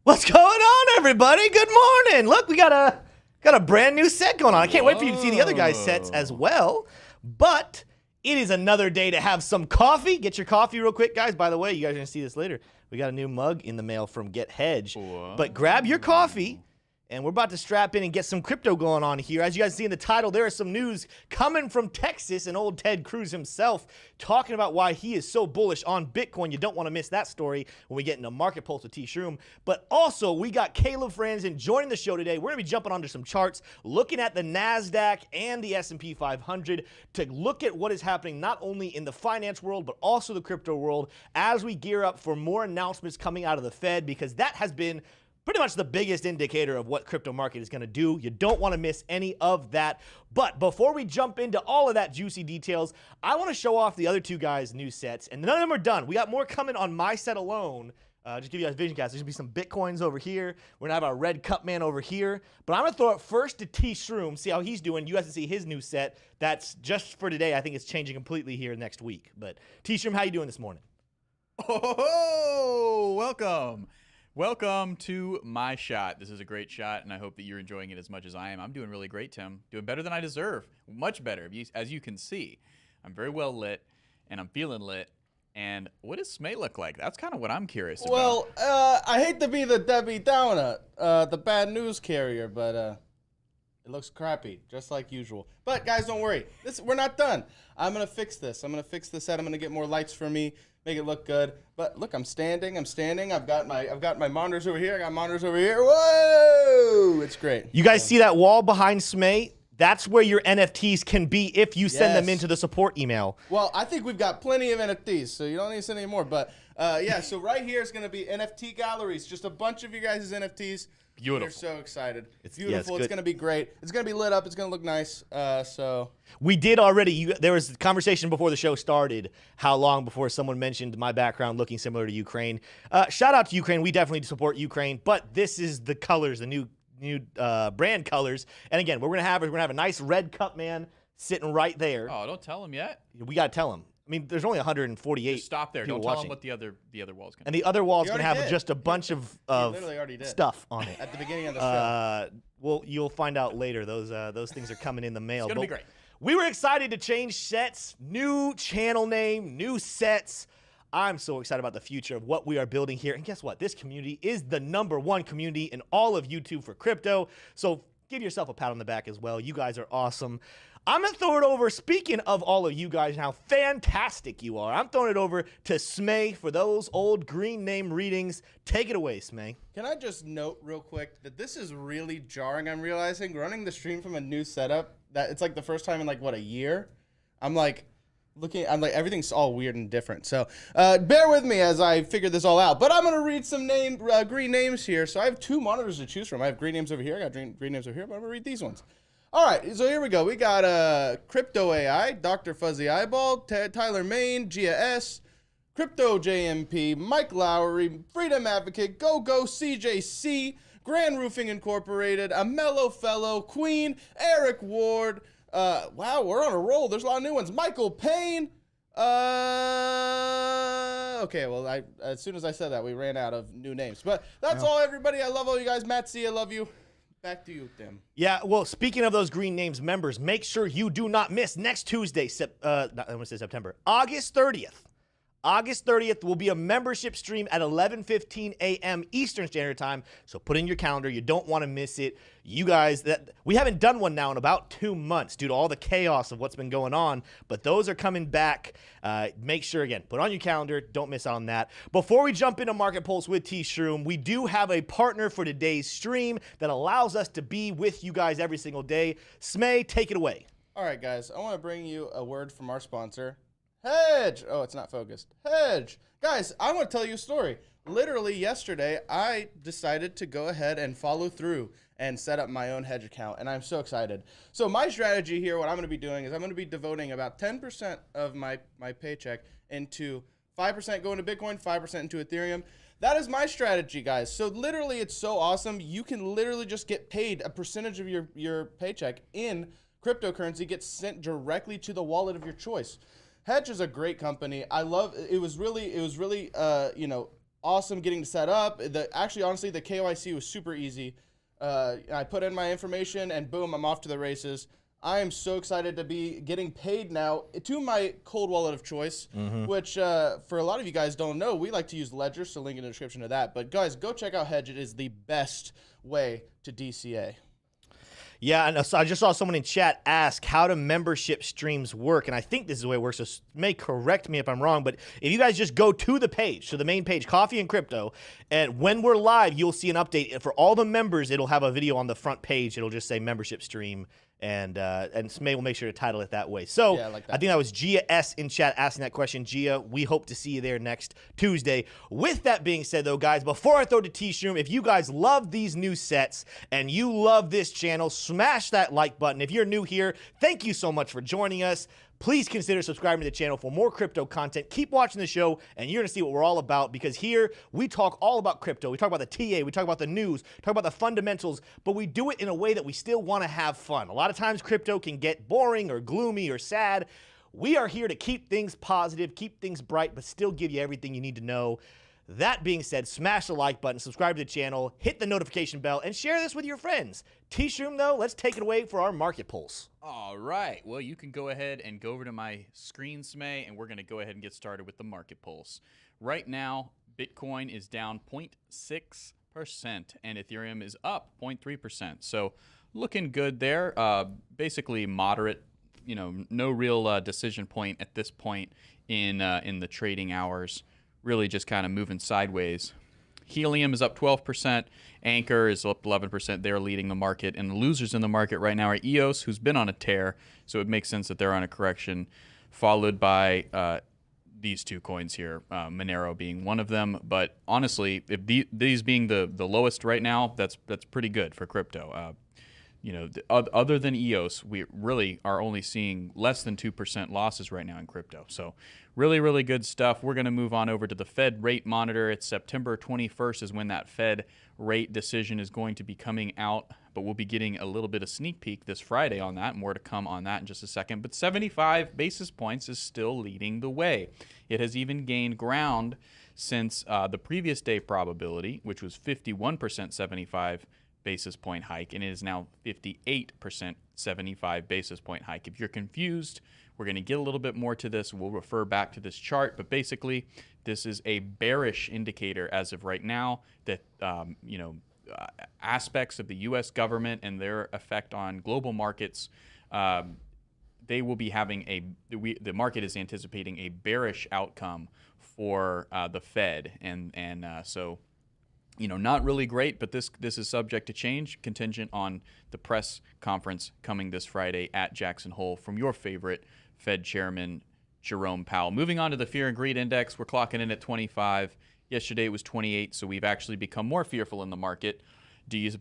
What's going on, everybody? Good morning. Look, we got a brand new set going on. I can't wait for you to see the other guys' sets as well. But it is another day to have some coffee. Get your coffee real quick, guys. By the way, you guys are going to see this later. We got a new mug in the mail from Get Hedge. Whoa. But grab your coffee, and we're about to strap in and get some crypto going on here. As you guys see in the title, there is some news coming from Texas and old Ted Cruz himself talking about why he is so bullish on Bitcoin. You don't want to miss that story when we get into Market Pulse with Tshroom. But also, we got Caleb Franzen joining the show today. We're going to be jumping onto some charts, looking at the NASDAQ and the S&P 500 to look at what is happening not only in the finance world, but also the crypto world as we gear up for more announcements coming out of the Fed, because that has been pretty much the biggest indicator of what crypto market is going to do. You don't want to miss any of that. But before we jump into all of that juicy details, I want to show off the other two guys' new sets. And none of them are done. We got more coming on my set alone. Just give you guys vision cast. There's going to be some Bitcoins over here. We're going to have our red cup man over here. But I'm going to throw it first to Tshroom, see how he's doing. You guys can see his new set. That's just for today. I think it's changing completely here next week. But Tshroom, how you doing this morning? Oh, welcome. Welcome to my shot. This is a great shot, and I hope that you're enjoying it as much as I am. I'm doing really great, Tim. Doing better than I deserve. Much better, as you can see. I'm very well lit, and I'm feeling lit. And what does Smay look like? That's kind of what I'm curious about. Well, I hate to be the Debbie Downer, the bad news carrier, but it looks crappy, just like usual. But guys, don't worry. We're not done. I'm gonna fix this. I'm gonna fix the set. I'm gonna get more lights for me, make it look good. But look, I'm standing. I've got my monitors over here. I got monitors over here. Whoa! It's great. You guys see that wall behind Smay? That's where your NFTs can be if you send them into the support email. Well, I think we've got plenty of NFTs, so you don't need to send any more. But yeah, so right here is going to be NFT galleries, just a bunch of you guys' NFTs. Beautiful. We're so excited. It's Yeah, beautiful. it's going to be great. It's going to be lit up. It's going to look nice. So we did already. There was a conversation before the show started how long before someone mentioned my background looking similar to Ukraine. Shout out to Ukraine. We definitely support Ukraine, but this is the colors, the new brand colors. And again, we're gonna have a nice red cup man sitting right there. Oh, don't tell him yet. We gotta tell him. I mean, there's only 148. Just stop there. Don't tell him what the other wall's gonna. And the other wall's gonna have just a bunch of stuff on it at the beginning of the show. Well, you'll find out later. Those things are coming in the mail. It's gonna be great. We were excited to change sets, new channel name, new sets. I'm so excited about the future of what we are building here. And guess what? This community is the #1 community in all of YouTube for crypto. So give yourself a pat on the back as well. You guys are awesome. I'm going to throw it over, speaking of all of you guys and how fantastic you are, I'm throwing it over to Smay for those old green name readings. Take it away, Smay. Can I just note real quick that this is really jarring, I'm realizing, running the stream from a new setup. That it's like the first time in like, what, a year? I'm like, everything's all weird and different. So bear with me as I figure this all out. But I'm going to read some green names here. So I have 2 monitors to choose from. I have green names over here. I got green names over here. But I'm going to read these ones. All right. So here we go. We got Crypto AI, Dr. Fuzzy Eyeball, Tyler Main, Gia S, Crypto JMP, Mike Lowry, Freedom Advocate, Go CJC, Grand Roofing Incorporated, a Mellow Fellow, Queen, Eric Ward. Wow, we're on a roll. There's a lot of new ones. Michael Payne. Okay, well, as soon as I said that, we ran out of new names. But that's all, everybody. I love all you guys. Matt C, I love you. Back to you, Tim. Yeah, well, speaking of those green names members, make sure you do not miss next Tuesday, I want to say September, August 30th. August 30th will be a membership stream at 11:15 a.m. Eastern Standard Time. So put in your calendar. You don't want to miss it. You guys, we haven't done one now in about 2 months due to all the chaos of what's been going on. But those are coming back. Make sure, again, put on your calendar. Don't miss out on that. Before we jump into Market Pulse with Tshroom, we do have a partner for today's stream that allows us to be with you guys every single day. Smay, take it away. All right, guys. I want to bring you a word from our sponsor, Hedge. Oh, it's not focused. Hedge. Guys, I want to tell you a story. Literally yesterday, I decided to go ahead and follow through and set up my own Hedge account, and I'm so excited. So my strategy here, what I'm going to be doing is I'm going to be devoting about 10% of my paycheck into 5% going to Bitcoin, 5% into Ethereum. That is my strategy, guys. So literally, it's so awesome. You can literally just get paid a percentage of your paycheck in cryptocurrency, gets sent directly to the wallet of your choice. Hedge is a great company. I love it. It was really awesome getting set up. Actually, honestly, the KYC was super easy. I put in my information and boom, I'm off to the races. I am so excited to be getting paid now to my cold wallet of choice, which for a lot of you guys don't know, we like to use Ledger, so link in the description of that. But guys, go check out Hedge. It is the best way to DCA. Yeah, and so I just saw someone in chat ask how do membership streams work, and I think this is the way it works, so may correct me if I'm wrong, but if you guys just go to the page, to the main page, Coffee and Crypto, and when we're live, you'll see an update. For all the members, it'll have a video on the front page. It'll just say membership stream, and Smay will make sure to title it that way. So Yeah, I like that. I think that was Gia S in chat asking that question. Gia, we hope to see you there next Tuesday. With that being said, though, guys, before I throw to Tshroom, if you guys love these new sets and you love this channel, smash that like button. If you're new here, thank you so much for joining us. Please consider subscribing to the channel for more crypto content. Keep watching the show, and you're going to see what we're all about, because here we talk all about crypto. We talk about the TA, we talk about the news, talk about the fundamentals, but we do it in a way that we still want to have fun. A lot of times crypto can get boring or gloomy or sad. We are here to keep things positive, keep things bright, but still give you everything you need to know. That being said, smash the like button, subscribe to the channel, hit the notification bell, and share this with your friends. Tshroom, though, let's take it away for our market pulse. All right. Well, you can go ahead and go over to my screen, Smay, and we're going to go ahead and get started with the market pulse. Right now, Bitcoin is down 0.6%, and Ethereum is up 0.3%. So looking good there. Basically moderate, no real decision point at this point in the trading hours. Really just kind of moving sideways. Helium is up 12%. Anchor is up 11%. They're leading the market. And the losers in the market right now are EOS, who's been on a tear. So it makes sense that they're on a correction, followed by these two coins here, Monero being one of them. But honestly, if these being the lowest right now, that's pretty good for crypto. Other than EOS, we really are only seeing less than 2% losses right now in crypto. So really, really good stuff. We're going to move on over to the Fed rate monitor. It's September 21st is when that Fed rate decision is going to be coming out, but we'll be getting a little bit of sneak peek this Friday on that. More to come on that in just a second. But 75 basis points is still leading the way. It has even gained ground since the previous day probability, which was 51% 75 basis point hike, and it is now 58% 75 basis point hike. If you're confused, we're going to get a little bit more to this. We'll refer back to this chart, but basically this is a bearish indicator as of right now that aspects of the U.S. government and their effect on global markets, they will be having the market is anticipating a bearish outcome for the Fed, and so not really great, but this is subject to change, contingent on the press conference coming this Friday at Jackson Hole from your favorite Fed Chairman Jerome Powell. Moving on to the Fear and Greed Index, we're clocking in at 25. Yesterday it was 28, so we've actually become more fearful in the market. Do you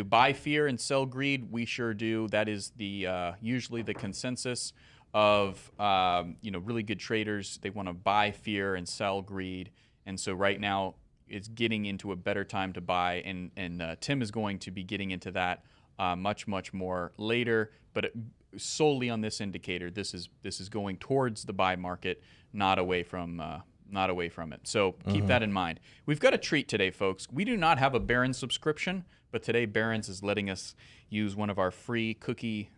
buy fear and sell greed? We sure do. That is the usually the consensus of really good traders. They want to buy fear and sell greed, and so right now it's getting into a better time to buy, and Tim is going to be getting into that much more later. But solely on this indicator, this is going towards the buy market, not away from it. So keep that in mind. We've got a treat today, folks. We do not have a Barron's subscription, but today Barron's is letting us use one of our free cookie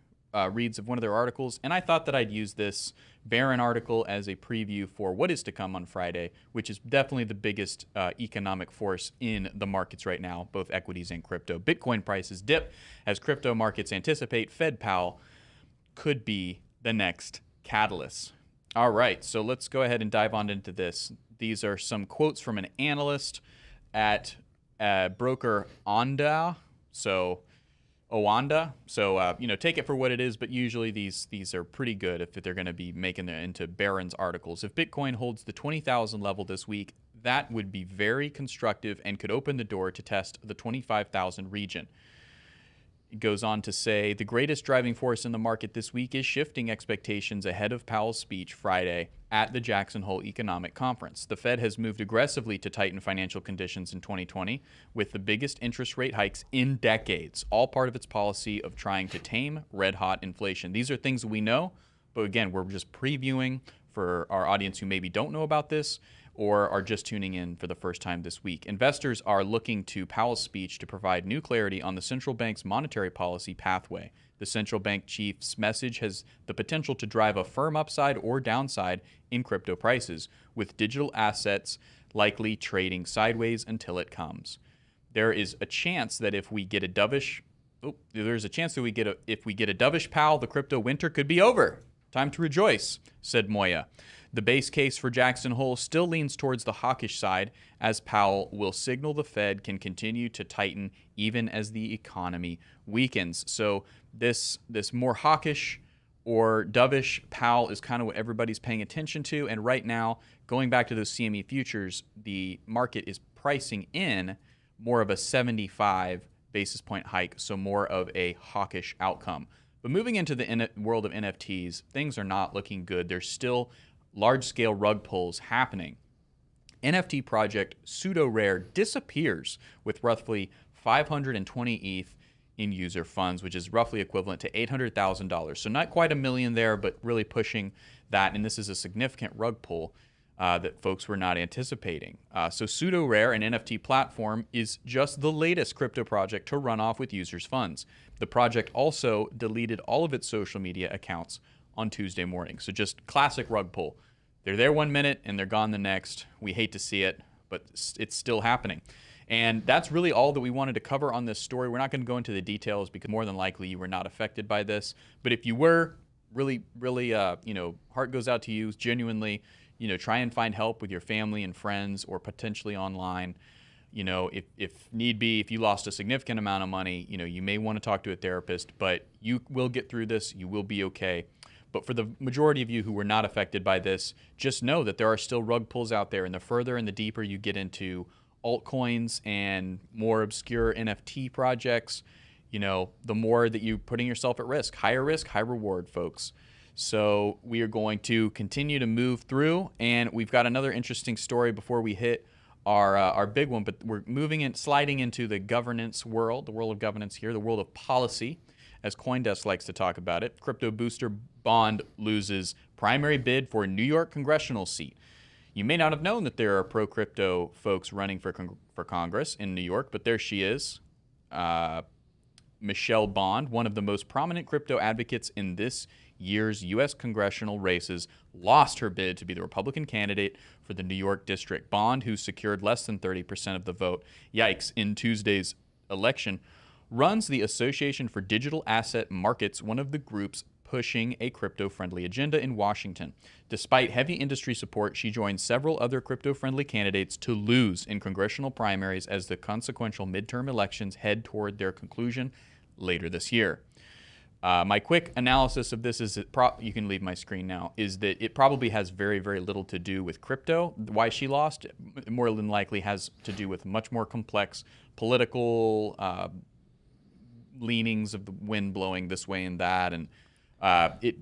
reads of one of their articles, and I thought that I'd use this Barron article as a preview for what is to come on Friday, which is definitely the biggest economic force in the markets right now, both equities and crypto. Bitcoin prices dip as crypto markets anticipate Fed Powell could be the next catalyst. All right, so let's go ahead and dive on into this. These are some quotes from an analyst at broker Onda. So take it for what it is, but usually these are pretty good if they're going to be making them into Barron's articles. If Bitcoin holds the 20,000 level this week, that would be very constructive and could open the door to test the 25,000 region. It goes on to say, the greatest driving force in the market this week is shifting expectations ahead of Powell's speech Friday at the Jackson Hole Economic Conference. The Fed has moved aggressively to tighten financial conditions in 2020 with the biggest interest rate hikes in decades, all part of its policy of trying to tame red-hot inflation. These are things we know, but again, we're just previewing for our audience who maybe don't know about this or are just tuning in for the first time this week. Investors are looking to Powell's speech to provide new clarity on the central bank's monetary policy pathway. The central bank chief's message has the potential to drive a firm upside or downside in crypto prices, with digital assets likely trading sideways until it comes. There is a chance that if we get a dovish Powell, the crypto winter could be over. Time to rejoice, said Moya. The base case for Jackson Hole still leans towards the hawkish side, as Powell will signal the Fed can continue to tighten even as the economy weakens. So this more hawkish or dovish Powell is kind of what everybody's paying attention to. And right now, going back to those CME futures, the market is pricing in more of a 75 basis point hike, so more of a hawkish outcome. But moving into the world of NFTs, things are not looking good. There's still large-scale rug pulls happening. NFT project Pseudo Rare disappears with roughly 520 ETH in user funds, which is roughly equivalent to $800,000. So not quite $1 million there, but really pushing that. And this is a significant rug pull that folks were not anticipating. So Pseudo Rare, an NFT platform, is just the latest crypto project to run off with users' funds. The project also deleted all of its social media accounts on Tuesday morning. So just classic rug pull. They're there 1 minute and they're gone the next. We hate to see it, but it's still happening. And that's really all that we wanted to cover on this story. We're not going to go into the details because more than likely you were not affected by this. But if you were, really, heart goes out to you genuinely. Try and find help with your family and friends or potentially online. If need be, if you lost a significant amount of money, you may want to talk to a therapist, but you will get through this. You will be okay. But for the majority of you who were not affected by this, just know that there are still rug pulls out there. And the further and the deeper you get into altcoins and more obscure NFT projects, the more that you're putting yourself at risk. Higher risk, high reward, folks. So we are going to continue to move through, and we've got another interesting story before we hit our big one, but we're sliding into the governance world, the world of governance here, the world of policy, as CoinDesk likes to talk about it. Crypto booster bond loses primary bid for New York congressional seat. You may not have known that there are pro-crypto folks running for Congress in New York, but there she is. Michelle Bond, one of the most prominent crypto advocates in this year's U.S. congressional races, lost her bid to be the Republican candidate for the New York district. Bond, who secured less than 30% of the vote, in Tuesday's election, runs the Association for Digital Asset Markets, one of the groups pushing a crypto-friendly agenda in Washington. Despite heavy industry support, she joined several other crypto-friendly candidates to lose in congressional primaries as the consequential midterm elections head toward their conclusion later this year. My quick analysis of this is you can leave my screen now, is that it probably has very, very little to do with crypto. Why she lost, more than likely has to do with much more complex political leanings of the wind blowing this way and that. And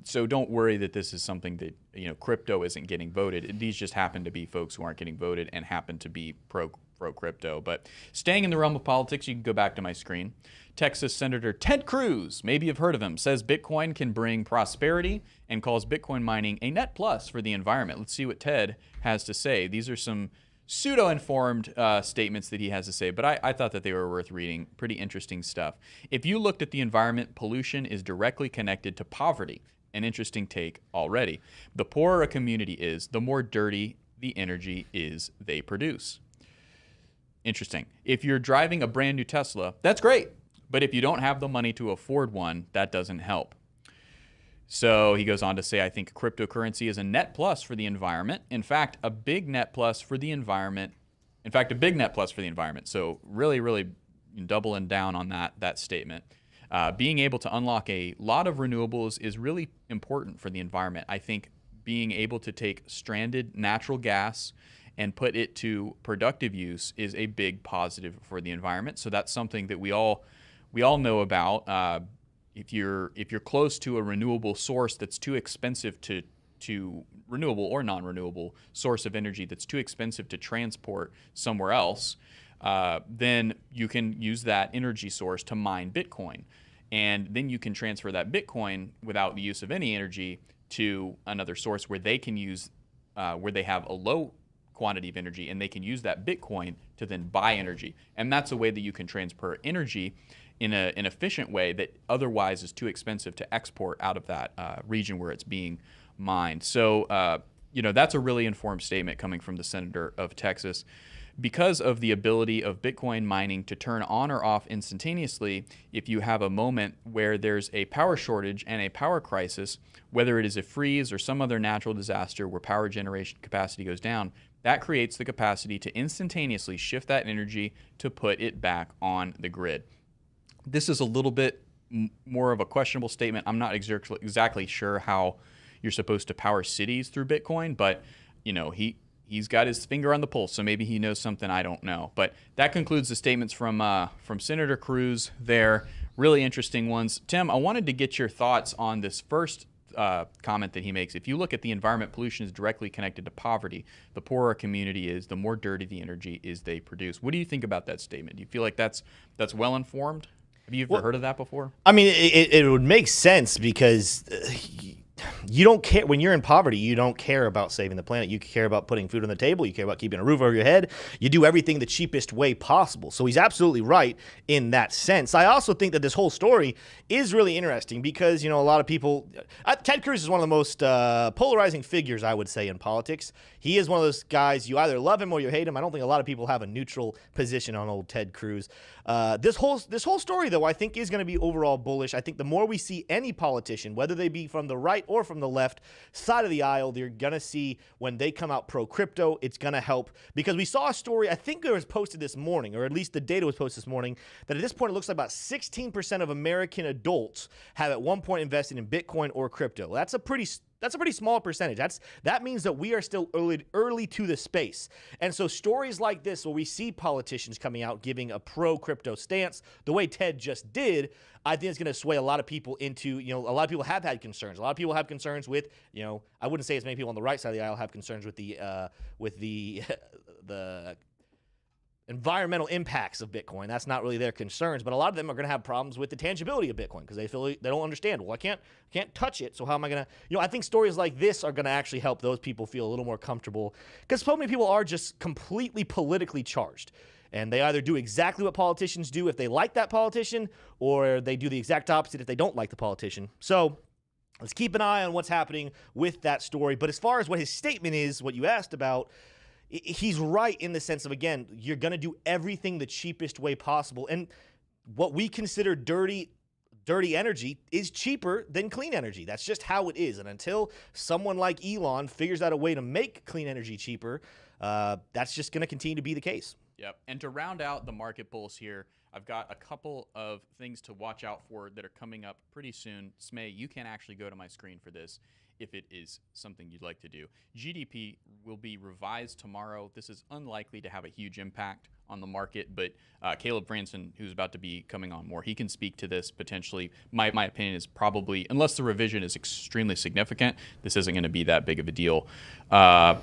so don't worry that this is something that, crypto isn't getting voted. These just happen to be folks who aren't getting voted and happen to be pro-crypto. But staying in the realm of politics, you can go back to my screen. Texas Senator Ted Cruz, maybe you've heard of him, says Bitcoin can bring prosperity and calls Bitcoin mining a net plus for the environment. Let's see what Ted has to say. These are some pseudo-informed statements that he has to say, but I thought that they were worth reading. Pretty interesting stuff. If you looked at the environment, pollution is directly connected to poverty. An interesting take already. The poorer a community is, the more dirty the energy is they produce. Interesting. If you're driving a brand new Tesla, that's great. But if you don't have the money to afford one, that doesn't help. So he goes on to say, I think cryptocurrency is a net plus for the environment. In fact, a big net plus for the environment. So really, really doubling down on that statement. Being able to unlock a lot of renewables is really important for the environment. I think being able to take stranded natural gas and put it to productive use is a big positive for the environment. So that's something that we all know about. If you're close to a renewable source that's too expensive to renewable or non-renewable source of energy that's too expensive to transport somewhere else, then you can use that energy source to mine Bitcoin. And then you can transfer that Bitcoin without the use of any energy to another source where they can use, where they have a low quantity of energy, and they can use that Bitcoin to then buy energy. And that's a way that you can transfer energy in an efficient way that otherwise is too expensive to export out of that region where it's being mined. So, that's a really informed statement coming from the senator of Texas. Because of the ability of Bitcoin mining to turn on or off instantaneously, if you have a moment where there's a power shortage and a power crisis, whether it is a freeze or some other natural disaster where power generation capacity goes down, that creates the capacity to instantaneously shift that energy to put it back on the grid. This is a little bit more of a questionable statement. I'm not exactly sure how you're supposed to power cities through Bitcoin, but he's got his finger on the pulse, so maybe he knows something I don't know. But that concludes the statements from Senator Cruz there. Really interesting ones. Tim, I wanted to get your thoughts on this first comment that he makes. If you look at the environment, pollution is directly connected to poverty. The poorer a community is, the more dirty the energy is they produce. What do you think about that statement? Do you feel like that's well informed? Have you ever heard of that before? I mean, it would make sense because you don't care when you're in poverty. You don't care about saving the planet. You care about putting food on the table. You care about keeping a roof over your head. You do everything the cheapest way possible. So he's absolutely right in that sense. I also think that this whole story is really interesting because, a lot of people, Ted Cruz is one of the most polarizing figures, I would say, in politics. He is one of those guys, you either love him or you hate him. I don't think a lot of people have a neutral position on old Ted Cruz. This whole story, though, I think is going to be overall bullish. I think the more we see any politician, whether they be from the right or from the left side of the aisle, they're going to see when they come out pro-crypto, it's going to help. Because we saw a story, I think it was posted this morning, or at least the data was posted this morning, that at this point it looks like about 16% of American adults have at one point invested in Bitcoin or crypto. That's a pretty small percentage. That means that we are still early to the space. And so stories like this, where we see politicians coming out giving a pro-crypto stance, the way Ted just did, I think it's going to sway a lot of people into, a lot of people have had concerns. A lot of people have concerns with, I wouldn't say as many people on the right side of the aisle have concerns with the the environmental impacts of Bitcoin. That's not really their concerns, but a lot of them are going to have problems with the tangibility of Bitcoin because they feel they don't understand. Well, I can't touch it, so how am I going to, I think stories like this are going to actually help those people feel a little more comfortable because so many people are just completely politically charged. And they either do exactly what politicians do if they like that politician, or they do the exact opposite if they don't like the politician. So let's keep an eye on what's happening with that story. But as far as what his statement is, what you asked about, he's right in the sense of, again, you're going to do everything the cheapest way possible. And what we consider dirty energy is cheaper than clean energy. That's just how it is. And until someone like Elon figures out a way to make clean energy cheaper, that's just going to continue to be the case. Yep. And to round out the market bulls here, I've got a couple of things to watch out for that are coming up pretty soon. Smay, you can actually go to my screen for this if it is something you'd like to do. GDP will be revised tomorrow. This is unlikely to have a huge impact on the market, but Caleb Franzen, who's about to be coming on more, he can speak to this potentially. My opinion is probably, unless the revision is extremely significant, this isn't going to be that big of a deal. And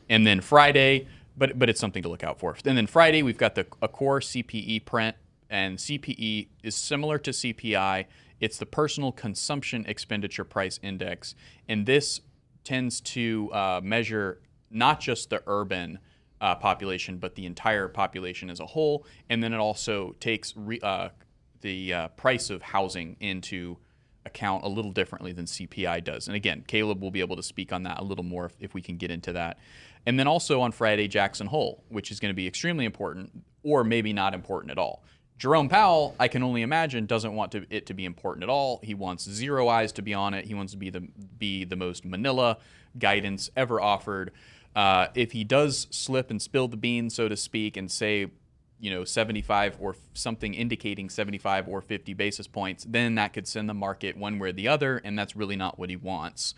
then Friday, but it's something to look out for. And then Friday, we've got a core CPE print, and CPE is similar to CPI. It's the Personal Consumption Expenditure Price Index, and this tends to measure not just the urban population, but the entire population as a whole, and then it also takes the price of housing into account a little differently than CPI does. And again, Caleb will be able to speak on that a little more if we can get into that. And then also on Friday, Jackson Hole, which is going to be extremely important, or maybe not important at all. Jerome Powell, I can only imagine, doesn't want it to be important at all. He wants zero eyes to be on it. He wants to be the most Manila guidance ever offered. If he does slip and spill the beans, so to speak, and say, 75 or something indicating 75 or 50 basis points, then that could send the market one way or the other, and that's really not what he wants.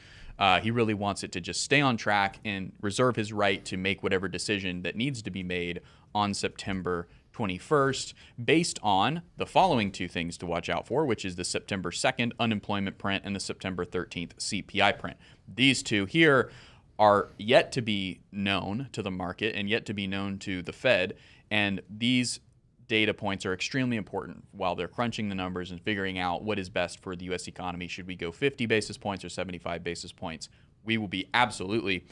He really wants it to just stay on track and reserve his right to make whatever decision that needs to be made on September 21st, based on the following two things to watch out for, which is the September 2nd unemployment print and the September 13th CPI print. These two here are yet to be known to the market and yet to be known to the Fed, and these data points are extremely important while they're crunching the numbers and figuring out what is best for the U.S. economy. Should we go 50 basis points or 75 basis points? We will be absolutely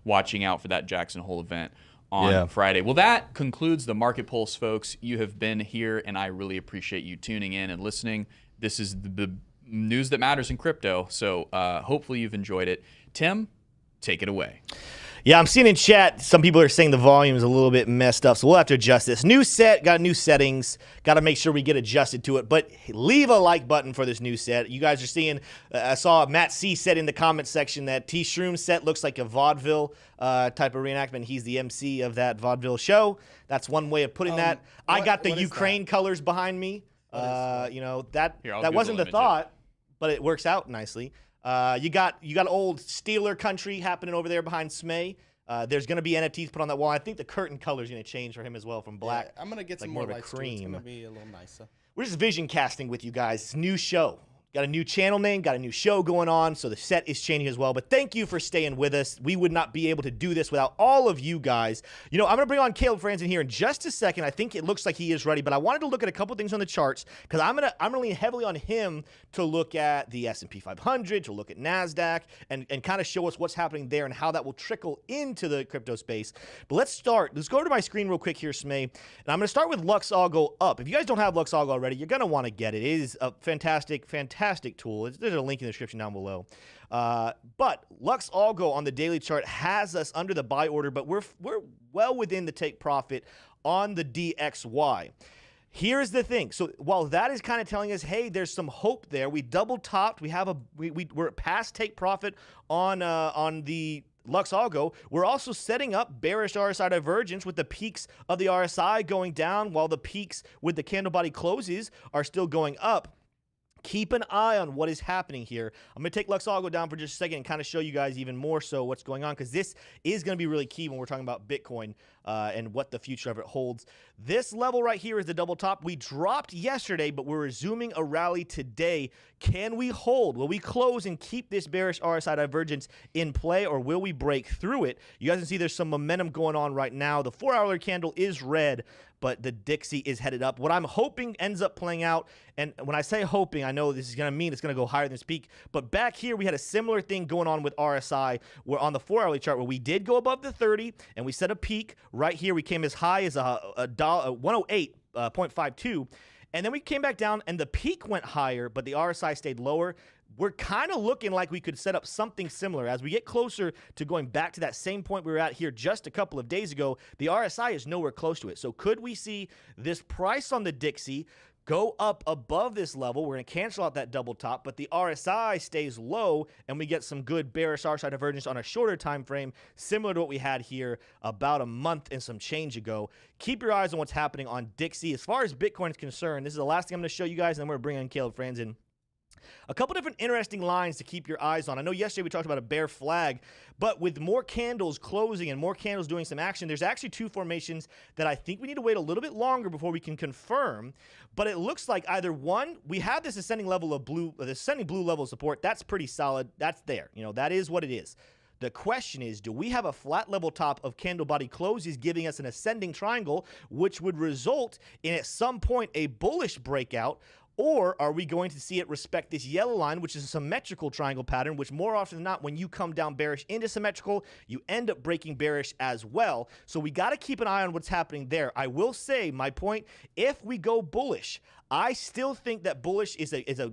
watching out for that Jackson Hole event on Friday. Well, that concludes the Market Pulse, folks. You have been here, and I really appreciate you tuning in and listening. This is the news that matters in crypto, so hopefully you've enjoyed it. Tim, take it away. Yeah, I'm seeing in chat some people are saying the volume is a little bit messed up, so we'll have to adjust this. New set, got new settings, got to make sure we get adjusted to it. But leave a like button for this new set. You guys are seeing, I saw Matt C said in the comment section that Tshroom set looks like a vaudeville type of reenactment. He's the MC of that vaudeville show. That's one way of putting that. I got the Ukraine colors behind me. You know, that wasn't the thought, but it works out nicely. You got old Steeler country happening over there behind Smay. There's going to be NFTs put on that wall. I think the curtain color is going to change for him as well from black. Yeah, I'm going to get some more lights cream. It's going to be a little nicer. We're just vision casting with you guys. It's a new show. Got a new channel name, got a new show going on, so the set is changing as well. But thank you for staying with us. We would not be able to do this without all of you guys. You know, I'm going to bring on Caleb Franzen here in just a second. I think it looks like he is ready, but I wanted to look at a couple things on the charts because I'm going to lean heavily on him to look at the S&P 500, to look at NASDAQ, and kind of show us what's happening there and how that will trickle into the crypto space. But let's start. Let's go to my screen real quick here, Smay. And I'm going to start with Luxalgo up. If you guys don't have Luxalgo already, you're going to want to get it. It is a fantastic, fantastic tool. There's a link in the description down below. But Luxalgo on the daily chart has us under the buy order, but we're well within the take profit on the DXY. Here's the thing. So while that is kind of telling us, hey, there's some hope there. We double topped. We're past take profit on the Luxalgo. We're also setting up bearish RSI divergence with the peaks of the RSI going down while the peaks with the candle body closes are still going up. Keep an eye on what is happening here. I'm going to take Luxalgo down for just a second and kind of show you guys even more so what's going on, because this is going to be really key when we're talking about Bitcoin and what the future of it holds. This level right here is the double top. We dropped yesterday, but we're resuming a rally today. Can we hold? Will we close and keep this bearish RSI divergence in play, or will we break through it? You guys can see there's some momentum going on right now. The 4-hour candle is red, but the Dixie is headed up. What I'm hoping ends up playing out, and when I say hoping, I know this is going to mean it's going to go higher than this peak, but back here we had a similar thing going on with RSI, where on the 4-hourly chart, where we did go above the 30, and we set a peak. Right here, we came as high as a 108.52, and then we came back down, and the peak went higher, but the RSI stayed lower. We're kind of looking like we could set up something similar. As we get closer to going back to that same point we were at here just a couple of days ago, the RSI is nowhere close to it. So could we see this price on the Dixie go up above this level? We're going to cancel out that double top, but the RSI stays low, and we get some good bearish RSI divergence on a shorter time frame, similar to what we had here about a month and some change ago. Keep your eyes on what's happening on Dixie. As far as Bitcoin is concerned, this is the last thing I'm going to show you guys, and then we're going to bring in Caleb Franzen. A couple different interesting lines to keep your eyes on. I know yesterday we talked about a bear flag, but with more candles closing and more candles doing some action, there's actually two formations that I think we need to wait a little bit longer before we can confirm. But it looks like either one, we have this ascending level of blue, the ascending blue level of support. That's pretty solid. That's there. You know, that is what it is. The question is, do we have a flat level top of candle body closes giving us an ascending triangle, which would result in at some point a bullish breakout? Or are we going to see it respect this yellow line, which is a symmetrical triangle pattern, which more often than not, when you come down bearish into symmetrical, you end up breaking bearish as well. So we got to keep an eye on what's happening there. I will say, my point, if we go bullish, I still think that bullish is a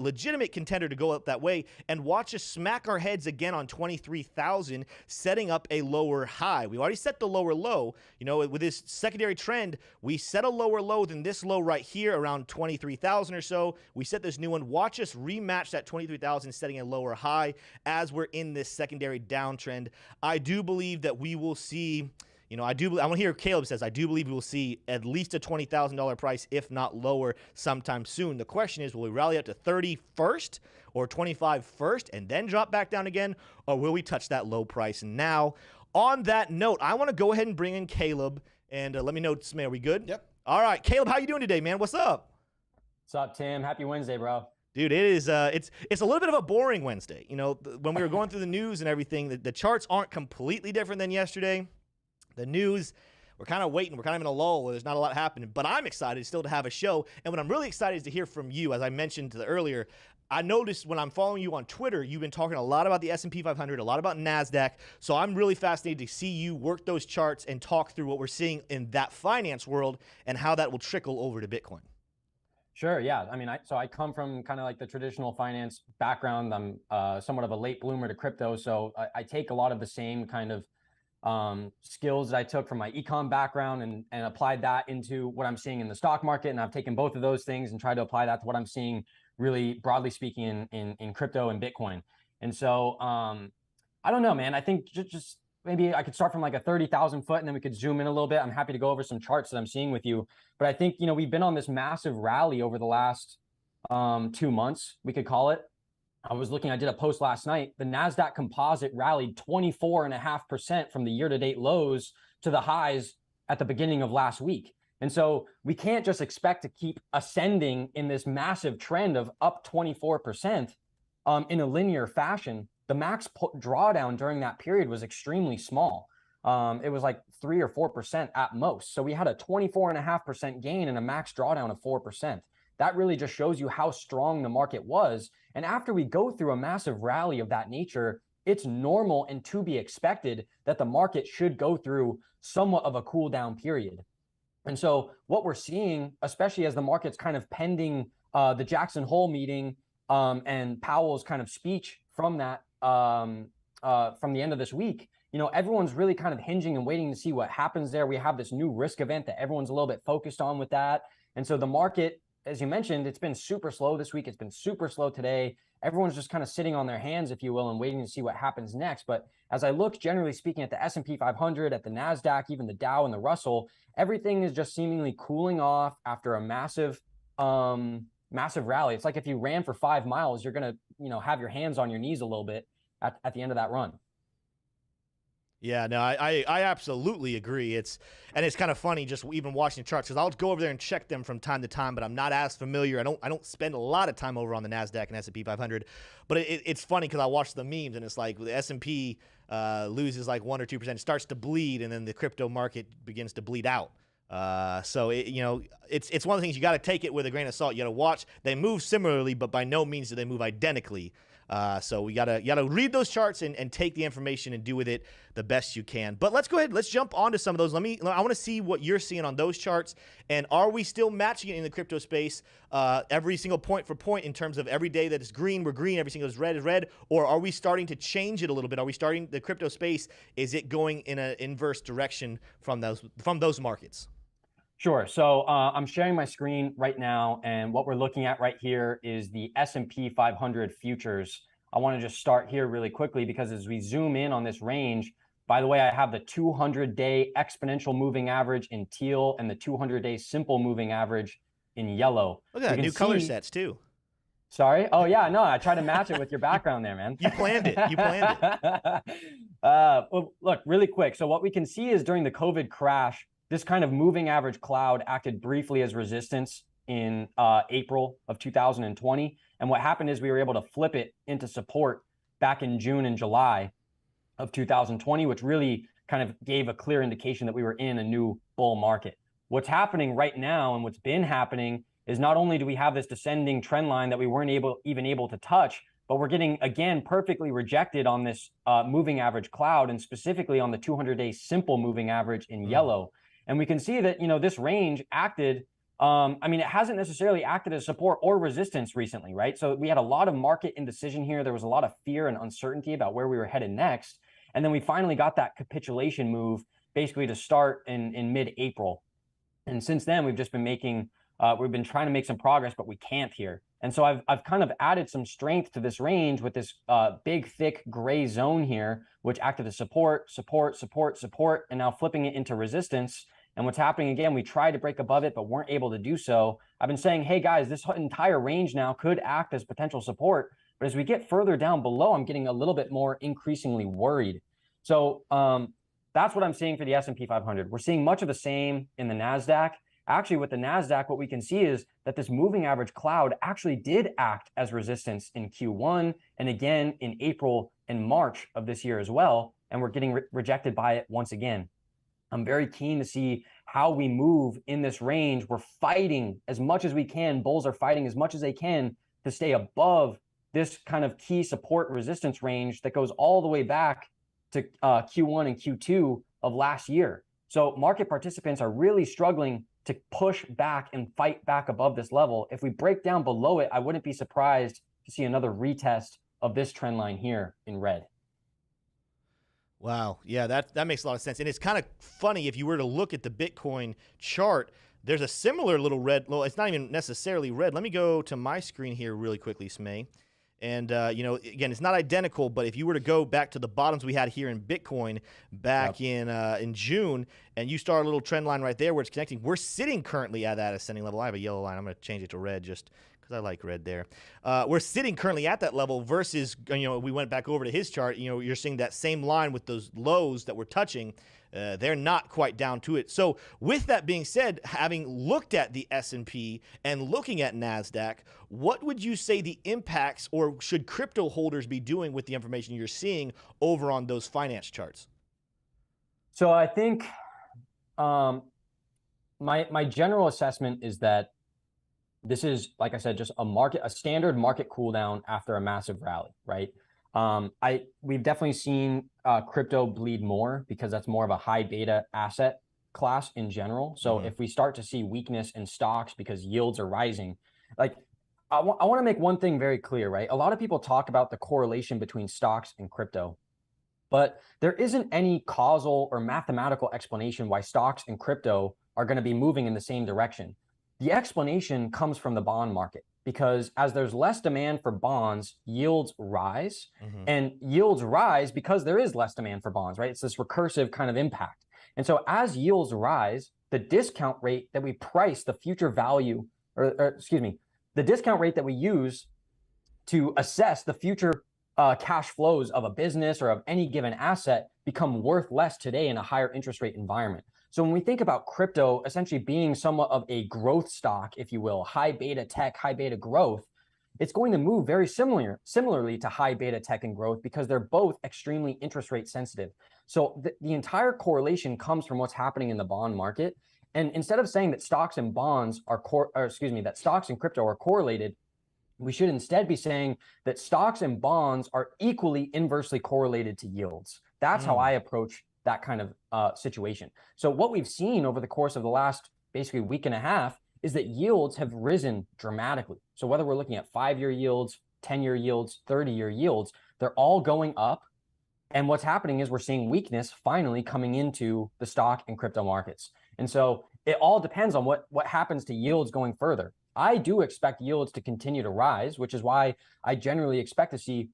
legitimate contender to go up that way, and watch us smack our heads again on 23,000, setting up a lower high. We already set the lower low. You know, with this secondary trend, we set a lower low than this low right here around 23,000 or so. We set this new one. Watch us rematch that 23,000, setting a lower high as we're in this secondary downtrend. I do believe that we will see, you know, I want to hear Caleb says, I do believe we will see at least a $20,000 price, if not lower, sometime soon. The question is, will we rally up to 30 first or 25 first and then drop back down again? Or will we touch that low price now? On that note, I want to go ahead and bring in Caleb, and let me know, Smay, are we good? Yep. All right, Caleb, how you doing today, man? What's up? What's up, Tim? Happy Wednesday, bro. Dude, it is. It's a little bit of a boring Wednesday. You know, when we were going through the news and everything, the charts aren't completely different than yesterday. The news, we're kind of waiting. We're kind of in a lull where there's not a lot happening. But I'm excited still to have a show. And what I'm really excited is to hear from you. As I mentioned earlier, I noticed when I'm following you on Twitter, you've been talking a lot about the S&P 500, a lot about NASDAQ. So I'm really fascinated to see you work those charts and talk through what we're seeing in that finance world and how that will trickle over to Bitcoin. Sure. Yeah. I mean, so I come from kind of like the traditional finance background. I'm somewhat of a late bloomer to crypto. So I take a lot of the same kind of skills that I took from my econ background and applied that into what I'm seeing in the stock market. And I've taken both of those things and tried to apply that to what I'm seeing really broadly speaking in crypto and Bitcoin. And so I don't know, man. I think just maybe I could start from like a 30,000 foot and then we could zoom in a little bit. I'm happy to go over some charts that I'm seeing with you. But I think, we've been on this massive rally over the last 2 months, we could call it. I did a post last night. The NASDAQ composite rallied 24.5% from the year-to-date lows to the highs at the beginning of last week. And so we can't just expect to keep ascending in this massive trend of up 24% in a linear fashion. The max drawdown during that period was extremely small. It was like 3 or 4% at most. So we had a 24.5% gain and a max drawdown of 4%. That really just shows you how strong the market was. And after we go through a massive rally of that nature, it's normal and to be expected that the market should go through somewhat of a cool down period. And so what we're seeing, especially as the market's kind of pending the Jackson Hole meeting and Powell's kind of speech from that, from the end of this week, everyone's really kind of hinging and waiting to see what happens there. We have this new risk event that everyone's a little bit focused on with that. And so the market, as you mentioned, it's been super slow this week. It's been super slow today. Everyone's just kind of sitting on their hands, if you will, and waiting to see what happens next. But as I look, generally speaking, at the S&P 500, at the NASDAQ, even the Dow and the Russell, everything is just seemingly cooling off after a massive rally. It's like if you ran for 5 miles, you're going to, have your hands on your knees a little bit at the end of that run. Yeah, no, I absolutely agree. It's kind of funny just even watching the charts because I'll go over there and check them from time to time, but I'm not as familiar. I don't spend a lot of time over on the NASDAQ and S&P 500, but it's funny because I watch the memes and it's like the S&P loses like 1 or 2%, starts to bleed, and then the crypto market begins to bleed out. So it's one of the things you got to take it with a grain of salt. You got to watch. They move similarly, but by no means do they move identically. So we gotta read those charts and take the information and do with it the best you can. But let's go ahead. Let's jump onto some of those. I want to see what you're seeing on those charts. And are we still matching it in the crypto space every single point for point in terms of every day that is green, we're green, every single is red, or are we starting to change it a little bit? Are we starting the crypto space? Is it going in an inverse direction from those markets? Sure. So I'm sharing my screen right now, and what we're looking at right here is the S&P 500 futures. I want to just start here really quickly because as we zoom in on this range, by the way, I have the 200-day exponential moving average in teal and the 200-day simple moving average in yellow. Look at that, new color sets too. Sorry? Oh, yeah, no, I try to match it with your background there, man. You planned it. Well, look, really quick. So what we can see is during the COVID crash, this kind of moving average cloud acted briefly as resistance in April of 2020. And what happened is we were able to flip it into support back in June and July of 2020, which really kind of gave a clear indication that we were in a new bull market. What's happening right now and what's been happening is not only do we have this descending trend line that we weren't even able to touch, but we're getting, again, perfectly rejected on this moving average cloud and specifically on the 200-day simple moving average in yellow. And we can see that, this range acted, it hasn't necessarily acted as support or resistance recently, right? So we had a lot of market indecision here. There was a lot of fear and uncertainty about where we were headed next. And then we finally got that capitulation move basically to start in mid-April. And since then, we've just been we've been trying to make some progress, but we can't here. And so I've kind of added some strength to this range with this big, thick gray zone here, which acted as support, and now flipping it into resistance. And what's happening, again, we tried to break above it, but weren't able to do so. I've been saying, hey, guys, this entire range now could act as potential support. But as we get further down below, I'm getting a little bit more increasingly worried. So that's what I'm seeing for the S&P 500. We're seeing much of the same in the NASDAQ. Actually, with the NASDAQ, what we can see is that this moving average cloud actually did act as resistance in Q1 and again in April and March of this year as well. And we're getting rejected by it once again. I'm very keen to see how we move in this range. We're fighting as much as we can. Bulls are fighting as much as they can to stay above this kind of key support resistance range that goes all the way back to Q1 and Q2 of last year. So market participants are really struggling to push back and fight back above this level. If we break down below it, I wouldn't be surprised to see another retest of this trend line here in red. Wow. Yeah, that makes a lot of sense. And it's kind of funny if you were to look at the Bitcoin chart, there's a similar little red. Well, it's not even necessarily red. Let me go to my screen here really quickly, Smay. And, again, it's not identical, but if you were to go back to the bottoms we had here in Bitcoin back in June, and you start a little trend line right there where it's connecting, we're sitting currently at that ascending level. I have a yellow line. I'm going to change it to red just because I like red there. We're sitting currently at that level versus, we went back over to his chart. You're seeing that same line with those lows that we're touching. They're not quite down to it. So with that being said, having looked at the S&P and looking at NASDAQ, what would you say the impacts or should crypto holders be doing with the information you're seeing over on those finance charts? So I think my general assessment is that this is, like I said, just a standard market cool down after a massive rally, right? We've definitely seen crypto bleed more because that's more of a high beta asset class in general. So if we start to see weakness in stocks because yields are rising, like I want to make one thing very clear, right? A lot of people talk about the correlation between stocks and crypto, but there isn't any causal or mathematical explanation why stocks and crypto are going to be moving in the same direction. The explanation comes from the bond market, because as there's less demand for bonds, yields rise, and yields rise because there is less demand for bonds, right? It's this recursive kind of impact. And so as yields rise, the discount rate that we price the future value, the discount rate that we use to assess the future cash flows of a business or of any given asset become worth less today in a higher interest rate environment. So when we think about crypto essentially being somewhat of a growth stock, if you will, high beta tech, high beta growth, it's going to move very similarly to high beta tech and growth because they're both extremely interest rate sensitive. So the entire correlation comes from what's happening in the bond market. And instead of saying that stocks and bonds are, that stocks and crypto are correlated, we should instead be saying that stocks and bonds are equally inversely correlated to yields. That's how I approach that kind of situation. So what we've seen over the course of the last basically week and a half is that yields have risen dramatically. So whether we're looking at 5-year yields, 10-year yields, 30-year yields, they're all going up. And what's happening is we're seeing weakness finally coming into the stock and crypto markets. And so it all depends on what happens to yields going further. I do expect yields to continue to rise, which is why I generally expect to see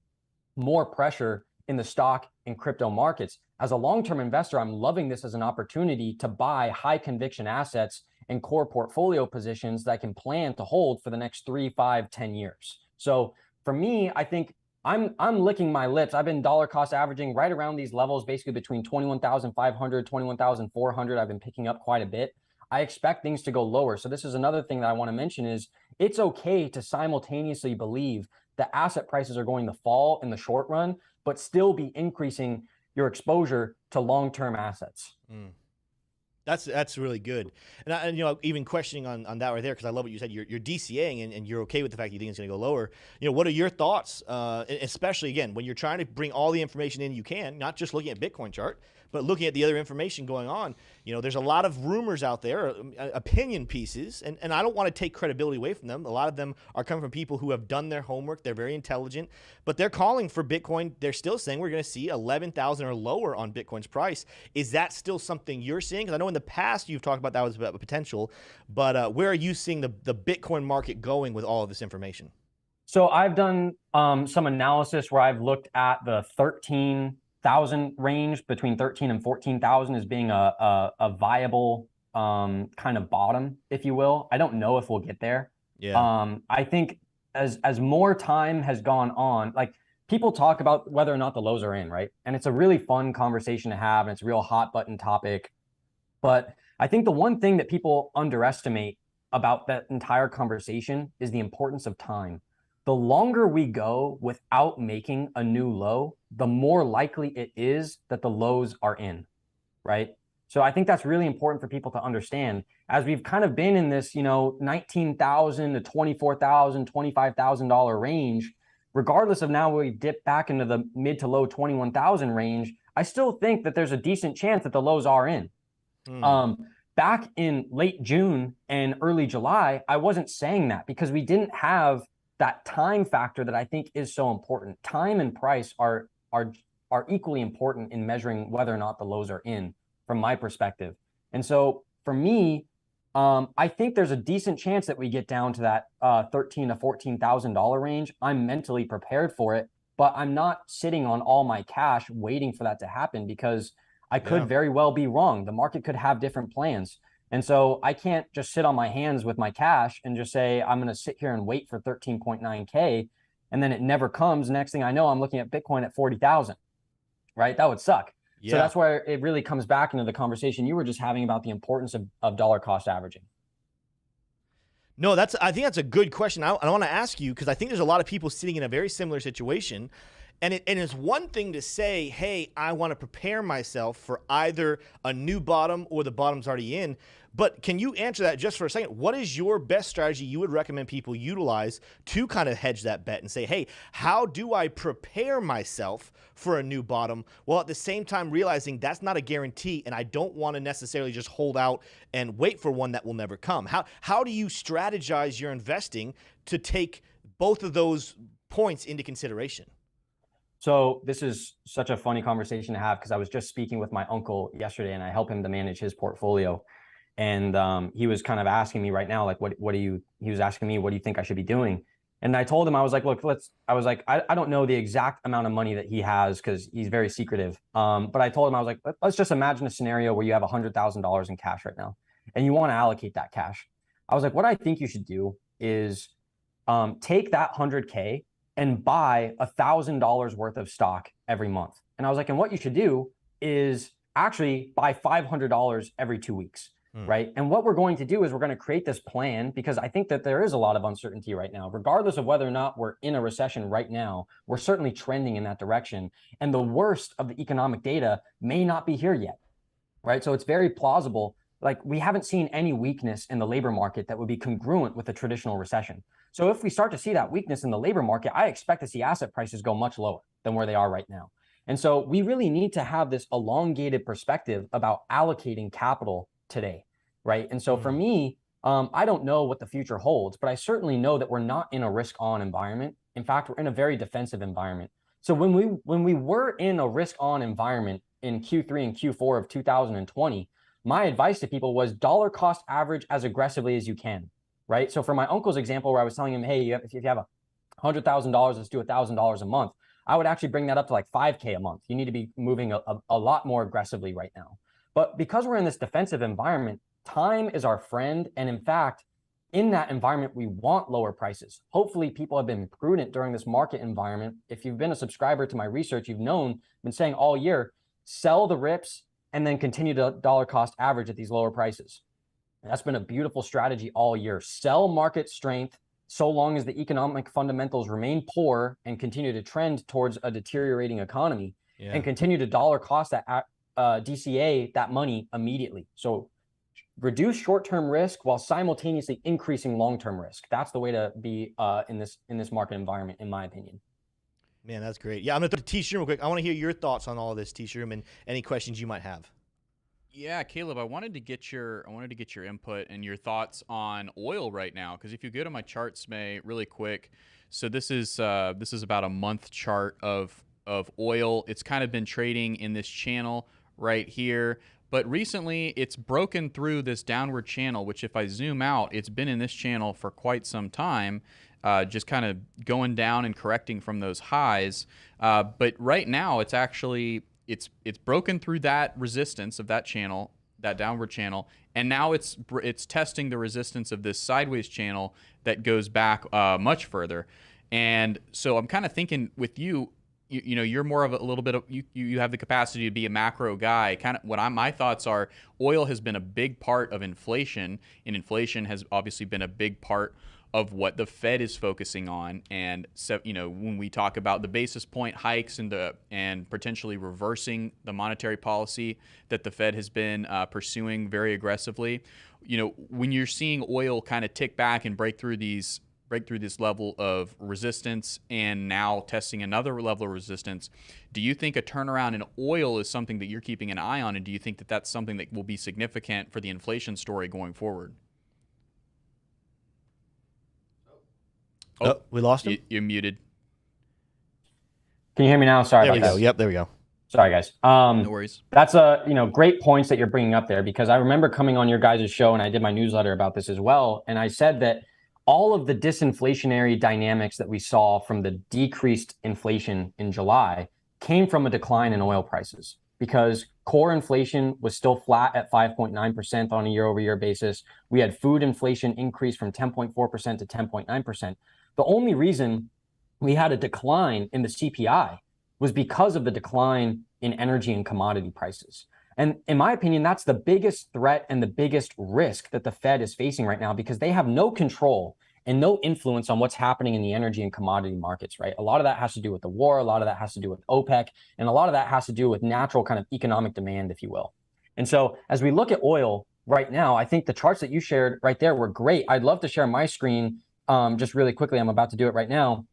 more pressure in the stock and crypto markets. As a long-term investor, I'm loving this as an opportunity to buy high conviction assets and core portfolio positions that I can plan to hold for the next 3, 5, 10 years. So for me, I think I'm licking my lips. I've been dollar cost averaging right around these levels, basically between 21,500, 21,400. I've been picking up quite a bit. I expect things to go lower. So this is another thing that I want to mention is it's okay to simultaneously believe that asset prices are going to fall in the short run, but still be increasing your exposure to long-term assets. That's really good. And even questioning on that right there, because I love what you said, you're DCAing and you're okay with the fact you think it's going to go lower. What are your thoughts, especially, again, when you're trying to bring all the information in you can, not just looking at Bitcoin chart, but looking at the other information going on. There's a lot of rumors out there, opinion pieces, and I don't want to take credibility away from them. A lot of them are coming from people who have done their homework. They're very intelligent, but they're calling for Bitcoin. They're still saying we're going to see 11,000 or lower on Bitcoin's price. Is that still something you're seeing? Because I know in the past you've talked about that was a potential, but where are you seeing the Bitcoin market going with all of this information? So I've done some analysis where I've looked at the 13,000 range, between 13 and 14,000 as being a viable kind of bottom, if you will. I don't know if we'll get there. Yeah. I think as more time has gone on, like people talk about whether or not the lows are in, right? And it's a really fun conversation to have, and it's a real hot button topic. But I think the one thing that people underestimate about that entire conversation is the importance of time. The longer we go without making a new low, the more likely it is that the lows are in, right? So I think that's really important for people to understand, as we've kind of been in this, you know, $19,000 to $24,000, $25,000 range. Regardless of now we dip back into the mid to low 21,000 range, I still think that there's a decent chance that the lows are in. Back in late June and early July, I wasn't saying that because we didn't have that time factor that I think is so important. Time and price are equally important in measuring whether or not the lows are in, from my perspective. And so for me, I think there's a decent chance that we get down to that $13,000 to $14,000 range. I'm mentally prepared for it, but I'm not sitting on all my cash waiting for that to happen, because I could very well be wrong. The market could have different plans. And so I can't just sit on my hands with my cash and just say, I'm going to sit here and wait for 13.9K. And then it never comes. Next thing I know, I'm looking at Bitcoin at 40,000, right? That would suck. Yeah. So that's where it really comes back into the conversation you were just having about the importance of dollar cost averaging. No, I think that's a good question. I want to ask you, because I think there's a lot of people sitting in a very similar situation. And it's one thing to say, hey, I want to prepare myself for either a new bottom or the bottom's already in. But can you answer that just for a second? What is your best strategy you would recommend people utilize to kind of hedge that bet and say, hey, how do I prepare myself for a new bottom, while at the same time realizing that's not a guarantee and I don't want to necessarily just hold out and wait for one that will never come? How do you strategize your investing to take both of those points into consideration? So this is such a funny conversation to have, because I was just speaking with my uncle yesterday and I help him to manage his portfolio. And he was kind of asking me right now, like, he was asking me, what do you think I should be doing? And I told him, I was like, look, I don't know the exact amount of money that he has, because he's very secretive. But I told him, I was like, let's just imagine a scenario where you have $100,000 in cash right now and you want to allocate that cash. I was like, what I think you should do is take that 100K and buy $1,000 worth of stock every month. And I was like, and what you should do is actually buy $500 every 2 weeks, right? And what we're going to do is we're going to create this plan, because I think that there is a lot of uncertainty right now, regardless of whether or not we're in a recession right now. We're certainly trending in that direction. And the worst of the economic data may not be here yet, right? So it's very plausible. Like, we haven't seen any weakness in the labor market that would be congruent with a traditional recession. So if we start to see that weakness in the labor market, I expect to see asset prices go much lower than where they are right now. And so we really need to have this elongated perspective about allocating capital today, right? And so for me, I don't know what the future holds, but I certainly know that we're not in a risk-on environment. In fact, we're in a very defensive environment. So when we were in a risk-on environment in Q3 and Q4 of 2020, my advice to people was dollar cost average as aggressively as you can, right? So for my uncle's example, where I was telling him, hey, if you have $100,000, let's do $1,000 a month, I would actually bring that up to like 5K a month. You need to be moving a lot more aggressively right now. But because we're in this defensive environment, time is our friend. And in fact, in that environment, we want lower prices. Hopefully people have been prudent during this market environment. If you've been a subscriber to my research, you've been saying all year, sell the rips and then continue to dollar cost average at these lower prices. And that's been a beautiful strategy all year. Sell market strength so long as the economic fundamentals remain poor and continue to trend towards a deteriorating economy, and continue to dollar cost that DCA that money immediately. So reduce short-term risk while simultaneously increasing long-term risk. That's the way to be in this market environment, in my opinion. Man, that's great. Yeah, I'm going to throw to Tshroom real quick. I want to hear your thoughts on all of this, Tshroom, and any questions you might have. Yeah, Caleb, I wanted to get your input and your thoughts on oil right now, because if you go to my chart, Smay, really quick. So this is about a month chart of oil. It's kind of been trading in this channel right here, but recently it's broken through this downward channel, which if I zoom out, it's been in this channel for quite some time. Just kind of going down and correcting from those highs. But right now, it's actually it's broken through that resistance of that channel, that downward channel, and now it's testing the resistance of this sideways channel that goes back much further. And so I'm kind of thinking with you know, you're more of a little bit of you have the capacity to be a macro guy. Kind of my thoughts are, oil has been a big part of inflation, and inflation has obviously been a big part of what the Fed is focusing on. And so, when we talk about the basis point hikes and potentially reversing the monetary policy that the Fed has been pursuing very aggressively, when you're seeing oil kind of tick back and break through this level of resistance and now testing another level of resistance, do you think a turnaround in oil is something that you're keeping an eye on? And do you think that that's something that will be significant for the inflation story going forward? Oh, we lost him? You're muted. Can you hear me now? Sorry There about we go. that. Yep, there we go. Sorry, guys. No worries. That's great points that you're bringing up there, because I remember coming on your guys' show and I did my newsletter about this as well. And I said that all of the disinflationary dynamics that we saw from the decreased inflation in July came from a decline in oil prices, because core inflation was still flat at 5.9% on a year-over-year basis. We had food inflation increase from 10.4% to 10.9%. The only reason we had a decline in the CPI was because of the decline in energy and commodity prices. And in my opinion, that's the biggest threat and the biggest risk that the Fed is facing right now, because they have no control and no influence on what's happening in the energy and commodity markets, right? A lot of that has to do with the war, a lot of that has to do with OPEC, and a lot of that has to do with natural kind of economic demand, if you will. And so as we look at oil right now, I think the charts that you shared right there were great. I'd love to share my screen just really quickly. I'm about to do it right now,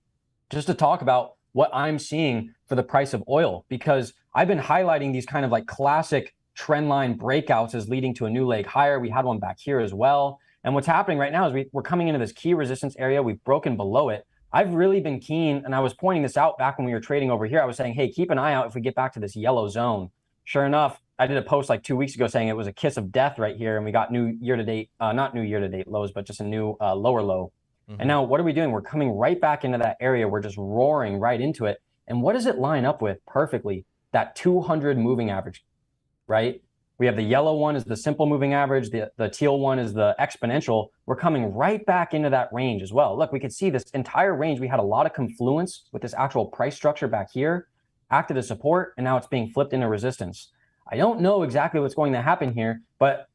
just to talk about what I'm seeing for the price of oil, because I've been highlighting these kind of like classic trend line breakouts as leading to a new leg higher. We had one back here as well. And what's happening right now is we're coming into this key resistance area. We've broken below it. I've really been keen, and I was pointing this out back when we were trading over here. I was saying, hey, keep an eye out if we get back to this yellow zone. Sure enough, I did a post like 2 weeks ago saying it was a kiss of death right here, and we got new year-to-date, not new year-to-date lows, but just a new lower low. And now what are we doing? We're coming right back into that area. We're just roaring right into it. And what does it line up with perfectly? That 200 moving average, right? We have the yellow one is the simple moving average. The teal one is the exponential. We're coming right back into that range as well. Look, we could see this entire range. We had a lot of confluence with this actual price structure back here, acted as support, and now it's being flipped into resistance. I don't know exactly what's going to happen here, but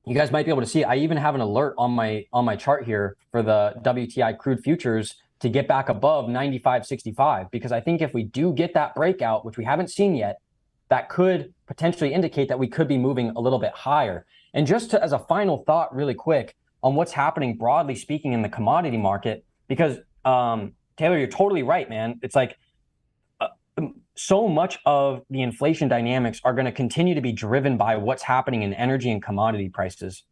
you guys might be able to see, I even have an alert on my chart here for the WTI crude futures to get back above 95.65, because I think if we do get that breakout, which we haven't seen yet, that could potentially indicate that we could be moving a little bit higher. And just as a final thought really quick on what's happening broadly speaking in the commodity market, because Taylor, you're totally right, man. It's like so much of the inflation dynamics are going to continue to be driven by what's happening in energy and commodity prices.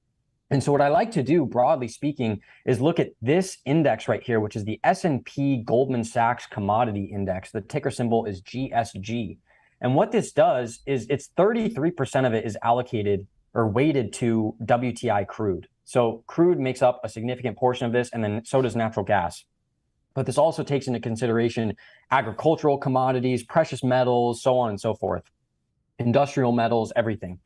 And so what I like to do, broadly speaking, is look at this index right here, which is the S&P Goldman Sachs Commodity Index. The ticker symbol is GSG. And what this does is it's 33% of it is allocated or weighted to WTI crude. So crude makes up a significant portion of this, and then so does natural gas. But this also takes into consideration agricultural commodities, precious metals, so on and so forth, industrial metals, everything.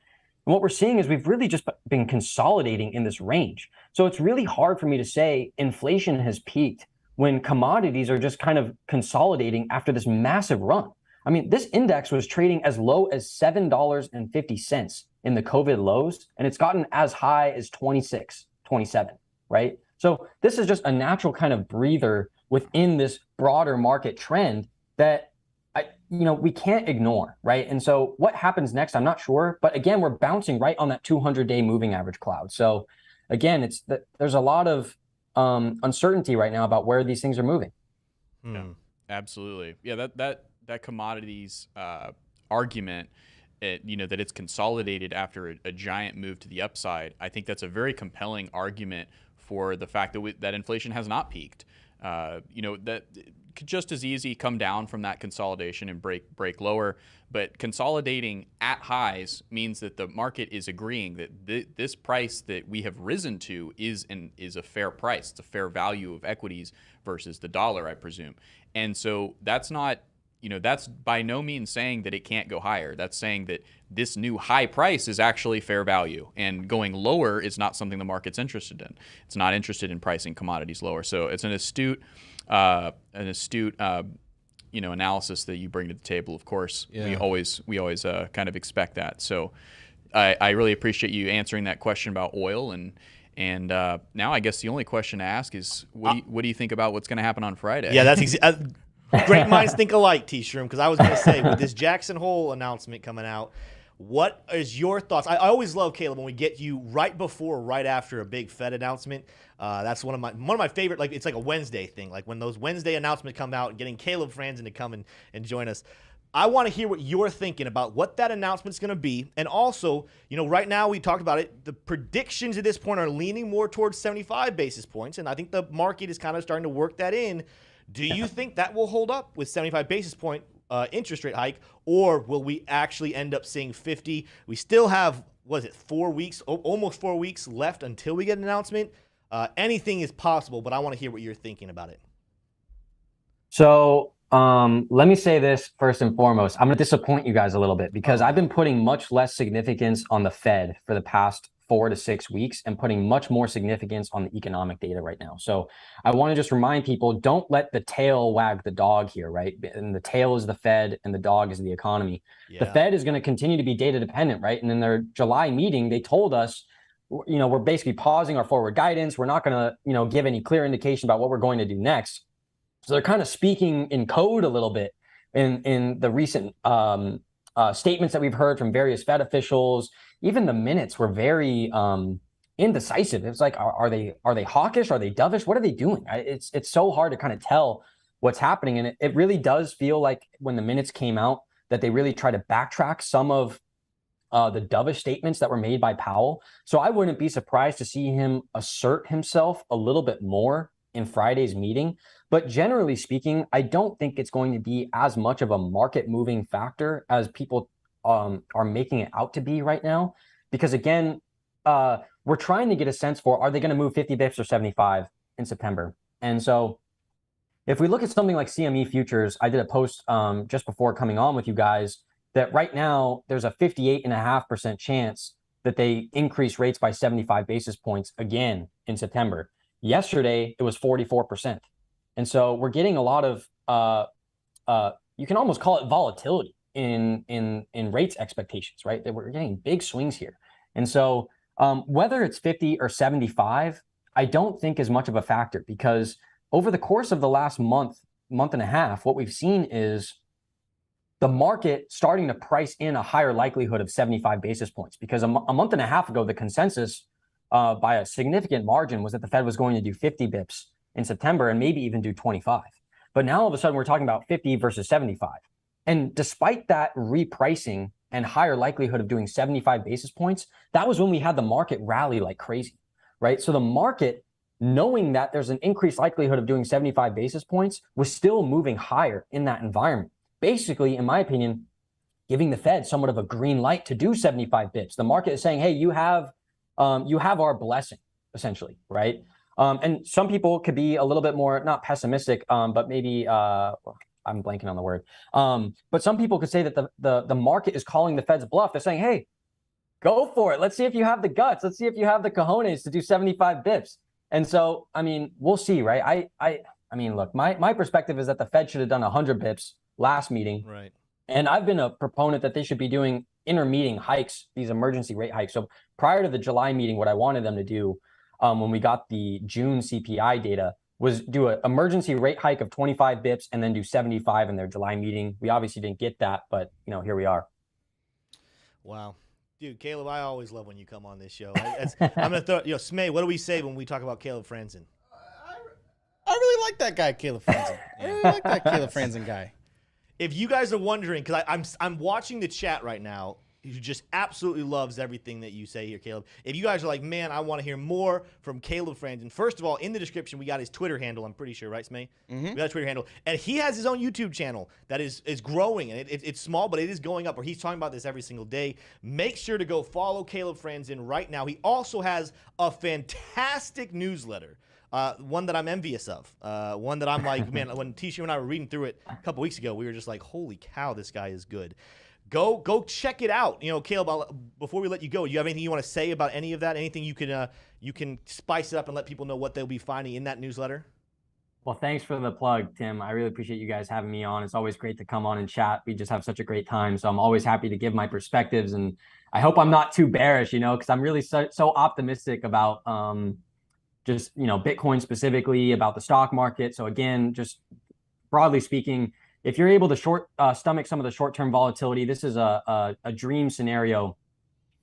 And what we're seeing is we've really just been consolidating in this range. So it's really hard for me to say inflation has peaked when commodities are just kind of consolidating after this massive run. I mean, this index was trading as low as $7.50 in the COVID lows, and it's gotten as high as 26, 27, right? So this is just a natural kind of breather within this broader market trend that we can't ignore, right? And so what happens next, I'm not sure. But again, we're bouncing right on that 200-day moving average cloud. So again, there's a lot of uncertainty right now about where these things are moving. Yeah, absolutely. Yeah, that commodities argument, that it's consolidated after a giant move to the upside. I think that's a very compelling argument for the fact that inflation has not peaked. That could just as easy come down from that consolidation and break lower, but consolidating at highs means that the market is agreeing that this price that we have risen to is a fair price. It's a fair value of equities versus the dollar, I presume. And so that's not, that's by no means saying that it can't go higher. That's saying that this new high price is actually fair value, and going lower is not something the market's interested in. It's not interested in pricing commodities lower. So it's an astute analysis that you bring to the table. Of course, yeah. we always kind of expect that. So I really appreciate you answering that question about oil, and And now I guess the only question to ask is, what do you think about what's going to happen on Friday? Yeah, that's great minds think alike, Tshroom. Because I was going to say, with this Jackson Hole announcement coming out, what is your thoughts? I always love, Caleb, when we get you right before or right after a big Fed announcement. That's one of my favorite. Like, it's like a Wednesday thing. Like when those Wednesday announcements come out, and getting Caleb Franzen to come and join us. I want to hear what you're thinking about what that announcement's going to be. And also, right now we talked about it. The predictions at this point are leaning more towards 75 basis points. And I think the market is kind of starting to work that in. Do you think that will hold up with 75 basis point interest rate hike, or will we actually end up seeing 50? We still have, what is it, 4 weeks, almost 4 weeks left until we get an announcement. Anything is possible, but I want to hear what you're thinking about it. So let me say this first and foremost. I'm going to disappoint you guys a little bit because I've been putting much less significance on the Fed for the past 4 to 6 weeks and putting much more significance on the economic data right now. So I want to just remind people, don't let the tail wag the dog here, right? And the tail is the Fed and the dog is the economy. Yeah. The Fed is going to continue to be data dependent, right? And in their July meeting, they told us, we're basically pausing our forward guidance. We're not going to, give any clear indication about what we're going to do next. So they're kind of speaking in code a little bit in the recent statements that we've heard from various Fed officials. Even the minutes were very indecisive. It's like, are they hawkish? Are they dovish? What are they doing? It's so hard to kind of tell what's happening. And it really does feel like when the minutes came out that they really try to backtrack some of the dovish statements that were made by Powell. So I wouldn't be surprised to see him assert himself a little bit more in Friday's meeting. But generally speaking, I don't think it's going to be as much of a market moving factor as people are making it out to be right now. Because again, we're trying to get a sense for, are they going to move 50 bips or 75 in September? And so if we look at something like CME futures, I did a post just before coming on with you guys that right now there's a 58.5% chance that they increase rates by 75 basis points again in September. Yesterday, it was 44%. And so we're getting a lot of, you can almost call it volatility in rates expectations, right? That we're getting big swings here. And so whether it's 50 or 75, I don't think is much of a factor, because over the course of the last month and a half, what we've seen is the market starting to price in a higher likelihood of 75 basis points, because a month and a half ago, the consensus by a significant margin was that the Fed was going to do 50 bips in September and maybe even do 25. But now all of a sudden we're talking about 50 versus 75. And despite that repricing and higher likelihood of doing 75 basis points, that was when we had the market rally like crazy, right? So the market, knowing that there's an increased likelihood of doing 75 basis points, was still moving higher in that environment. Basically, in my opinion, giving the Fed somewhat of a green light to do 75 bips. The market is saying, hey, you have our blessing, essentially, right? And some people could be a little bit more, not pessimistic, but maybe, I'm blanking on the word. But some people could say that the market is calling the Fed's bluff. They're saying, hey, go for it. Let's see if you have the guts. Let's see if you have the cojones to do 75 bips. And so, I mean, we'll see, right? I mean, look, my perspective is that the Fed should have done 100 bips last meeting. Right. And I've been a proponent that they should be doing intermeeting hikes, these emergency rate hikes. So prior to the July meeting, what I wanted them to do when we got the June CPI data was do an emergency rate hike of 25 bips and then do 75 in their July meeting. We obviously didn't get that, but here we are. Wow. Dude, Caleb, I always love when you come on this show. I'm going to throw, Smay, what do we say when we talk about Caleb Franzen? I really like that guy, Caleb Franzen. I really like that Caleb Franzen guy. If you guys are wondering, because I'm watching the chat right now, who just absolutely loves everything that you say here, Caleb. If you guys are like, man, I want to hear more from Caleb Franzen, first of all, in the description, we got his Twitter handle, I'm pretty sure, right, Smay? Mm-hmm. We got a Twitter handle. And he has his own YouTube channel that is growing, and it's small, but it is going up, where he's talking about this every single day. Make sure to go follow Caleb Franzen right now. He also has a fantastic newsletter. One that I'm envious of. One that I'm like, man, when Tshroom and I were reading through it a couple weeks ago, we were just like, holy cow, this guy is good. Go check it out. Caleb, before we let you go, do you have anything you want to say about any of that? Anything you can spice it up and let people know what they'll be finding in that newsletter? Well, thanks for the plug, Tim. I really appreciate you guys having me on. It's always great to come on and chat. We just have such a great time. So I'm always happy to give my perspectives. And I hope I'm not too bearish, because I'm really so optimistic about just, Bitcoin specifically, about the stock market. So again, just broadly speaking, if you're able to stomach some of the short-term volatility, this is a dream scenario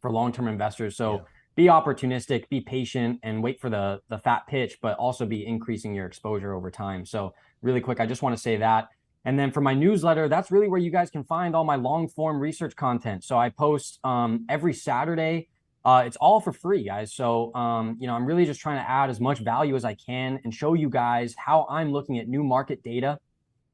for long-term investors. So be opportunistic, be patient, and wait for the fat pitch, but also be increasing your exposure over time. So really quick, I just want to say that. And then for my newsletter, that's really where you guys can find all my long-form research content. So I post every Saturday. It's all for free, guys. So, I'm really just trying to add as much value as I can and show you guys how I'm looking at new market data.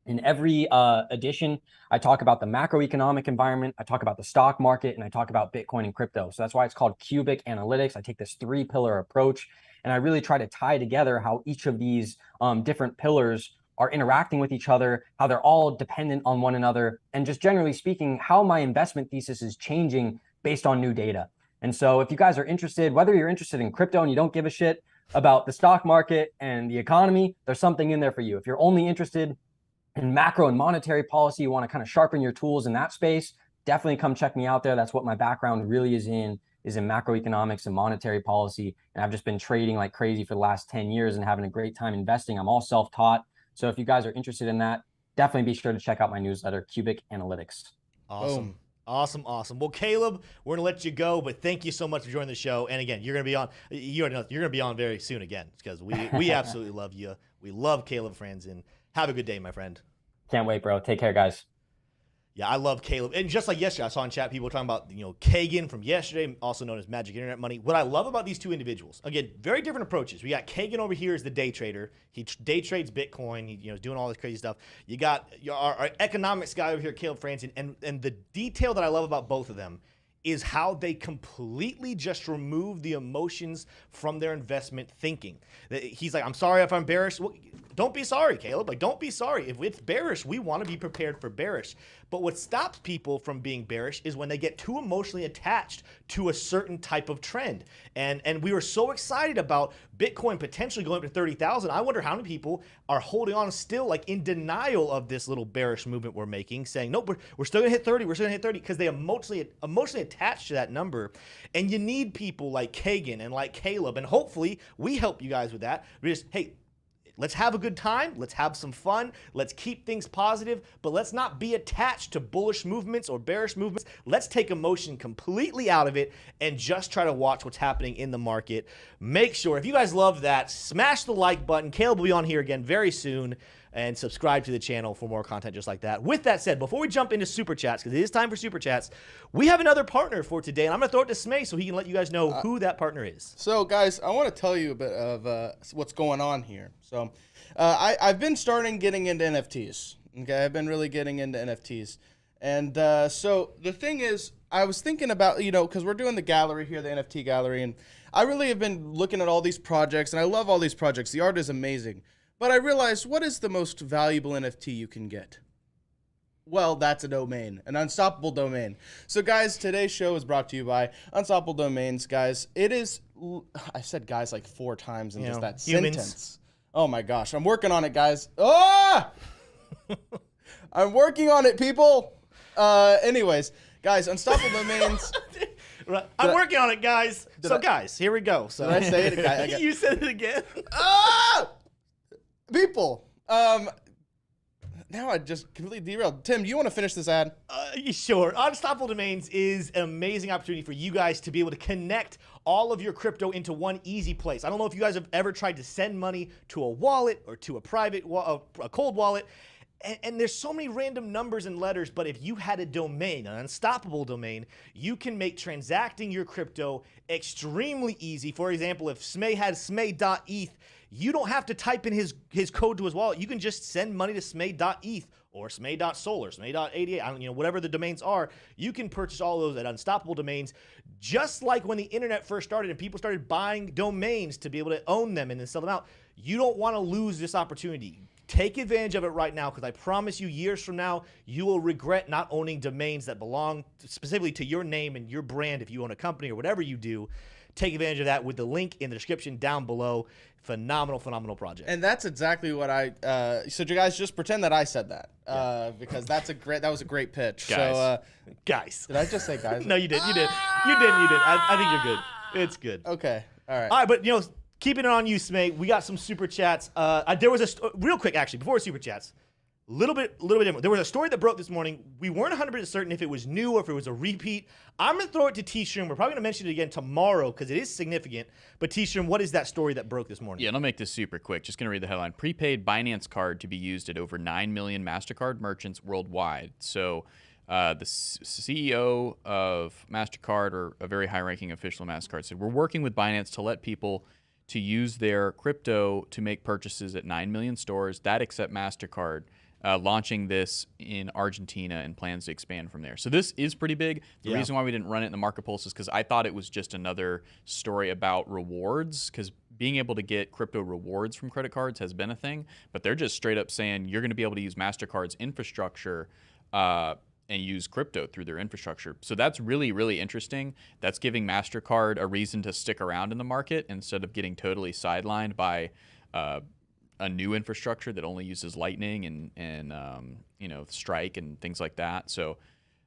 In every edition, I talk about the macroeconomic environment, I talk about the stock market, and I talk about Bitcoin and crypto. So that's why it's called cubic analytics. I take this 3-pillar approach, and I really try to tie together how each of these different pillars are interacting with each other, how they're all dependent on one another, and just generally speaking, how my investment thesis is changing based on new data. And so if you guys are interested, whether you're interested in crypto and you don't give a shit about the stock market and the economy, there's something in there for you. If you're only interested in macro and monetary policy, you want to kind of sharpen your tools in that space, definitely come check me out there. That's what my background really is in macroeconomics and monetary policy. And I've just been trading like crazy for the last 10 years and having a great time investing. I'm all self-taught. So if you guys are interested in that, definitely be sure to check out my newsletter, Cubic Analytics. Awesome. Boom. Awesome. Well, Caleb, we're gonna let you go, but thank you so much for joining the show. And again, you're gonna be on. You're gonna be on very soon again, because we absolutely love you. We love Caleb Franzen. Have a good day, my friend. Can't wait, bro. Take care, guys. Yeah, I love Caleb. And just like yesterday, I saw in chat people talking about, Kagan from yesterday, also known as Magic Internet Money. What I love about these two individuals, again, very different approaches. We got Kagan over here as the day trader. He day trades Bitcoin. He, is doing all this crazy stuff. You got our economics guy over here, Caleb Franzen. And the detail that I love about both of them is how they completely just remove the emotions from their investment thinking. He's like, I'm sorry if I'm bearish. Well, don't be sorry, Caleb. Like, don't be sorry. If it's bearish, we want to be prepared for bearish. But what stops people from being bearish is when they get too emotionally attached to a certain type of trend. And we were so excited about Bitcoin potentially going up to 30,000. I wonder how many people are holding on still, like in denial of this little bearish movement we're making, saying, nope, we're still gonna hit 30, we're still gonna hit 30, because they emotionally attached to that number. And you need people like Kagan and like Caleb, and hopefully we help you guys with that. We just, hey, let's have a good time. Let's have some fun. Let's keep things positive, but let's not be attached to bullish movements or bearish movements. Let's take emotion completely out of it and just try to watch what's happening in the market. Make sure, if you guys love that, smash the like button. Caleb will be on here again very soon, and subscribe to the channel for more content just like that. With that said, before we jump into Super Chats, because it is time for Super Chats, we have another partner for today, and I'm going to throw it to Smay so he can let you guys know who that partner is. So, guys, I want to tell you a bit of what's going on here. So, I've been getting into NFTs. Okay, I've been really getting into NFTs. And so the thing is, I was thinking about, because we're doing the gallery here, the NFT gallery, and I really have been looking at all these projects, and I love all these projects. The art is amazing. But I realized, what is the most valuable NFT you can get? Well, that's a domain, an unstoppable domain. So, guys, today's show is brought to you by Unstoppable Domains, guys. It is, I said guys like 4 times in just that humans. sentence. Oh, my gosh. I'm working on it, guys. Ah! I'm working on it, people. Anyways, guys, Unstoppable Domains. Right. I'm working on it, guys. Guys, here we go. So Did I say it again? You said it again. Ah! People, now I just completely derailed. Tim, do you want to finish this ad? Sure. Unstoppable Domains is an amazing opportunity for you guys to be able to connect all of your crypto into one easy place. I don't know if you guys have ever tried to send money to a wallet or to a private, a cold wallet. And there's so many random numbers and letters, but if you had a domain, an unstoppable domain, you can make transacting your crypto extremely easy. For example, if Smay had smay.eth, you don't have to type in his code to his wallet. You can just send money to smay.eth or smay.sol or smay.88, whatever the domains are. You can purchase all those at Unstoppable Domains, just like when the internet first started and people started buying domains to be able to own them and then sell them out. You don't want to lose this opportunity. Take advantage of it right now, because I promise you, years from now, you will regret not owning domains that belong specifically to your name and your brand if you own a company or whatever you do. take advantage of that with the link in the description down below. Phenomenal project. And that's exactly what so you guys just pretend that I said that because that was a great pitch. Guys. So, Guys. did I just say guys? No, you did. I think you're good. It's good. Okay. All right. All right, but keeping it on you, Smay, we got some super chats. There was real quick actually before super chats. Little bit different. There was a story that broke this morning. We weren't 100% certain if it was new or if it was a repeat. I'm going to throw it to Tshroom. We're probably going to mention it again tomorrow because it is significant. But Tshroom, what is that story that broke this morning? Yeah, and I'll make this super quick. Just going to read the headline. Prepaid Binance card to be used at over 9 million MasterCard merchants worldwide. So the CEO of MasterCard, or a very high-ranking official of MasterCard, said, we're working with Binance to let people to use their crypto to make purchases at 9 million stores that accept MasterCard. Launching this in Argentina and plans to expand from there. So this is pretty big. The reason why we didn't run it in the Market Pulse is because I thought it was just another story about rewards, because being able to get crypto rewards from credit cards has been a thing, but they're just straight up saying you're going to be able to use MasterCard's infrastructure and use crypto through their infrastructure. So that's really, really interesting. That's giving MasterCard a reason to stick around in the market instead of getting totally sidelined by a new infrastructure that only uses Lightning and Strike and things like that. So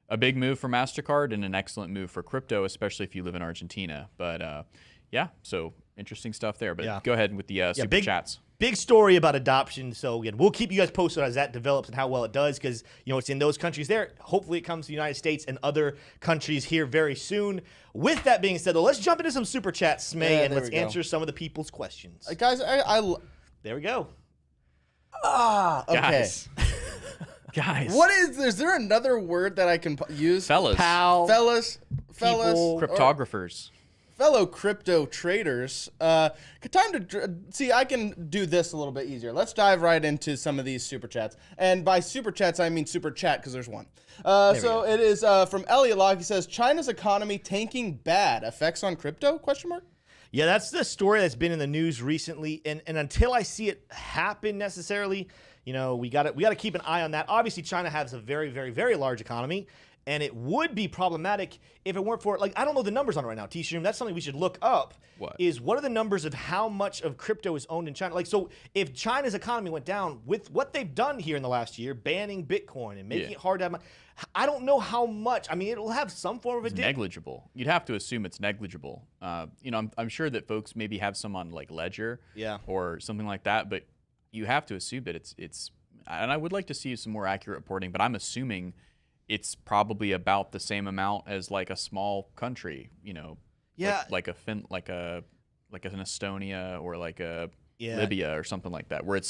a big move for MasterCard and an excellent move for crypto, especially if you live in Argentina. But yeah, so interesting stuff there. But go ahead with the super chats. Big story about adoption. So again, we'll keep you guys posted as that develops and how well it does, because it's in those countries there. Hopefully it comes to the United States and other countries here very soon. With that being said, though, let's jump into some super chats, Smay, and let's answer some of the people's questions. Guys, There we go. Okay. Guys. What is there another word that I can use? Fellas. Fellas. Cryptographers. Fellow crypto traders. Time to see, I can do this a little bit easier. Let's dive right into some of these super chats. And by super chats, I mean super chat because there's one. So it is from Elliot Locke. He says, China's economy tanking bad. Effects on crypto? ? Yeah, that's the story that's been in the news recently, and until I see it happen necessarily, we got to keep an eye on that. Obviously, China has a very, very, very large economy, and it would be problematic if it weren't for, I don't know the numbers on it right now, Tshroom. That's something we should look up. What are the numbers of how much of crypto is owned in China? So if China's economy went down with what they've done here in the last year, banning Bitcoin and making it hard to have money, I don't know how much. I mean, it'll have some form of a negligible. You'd have to assume it's negligible. I'm sure that folks maybe have some on Ledger, or something like that, but you have to assume that it's. And I would like to see some more accurate reporting, but I'm assuming it's probably about the same amount as a small country. Like an Estonia or a Libya or something like that, where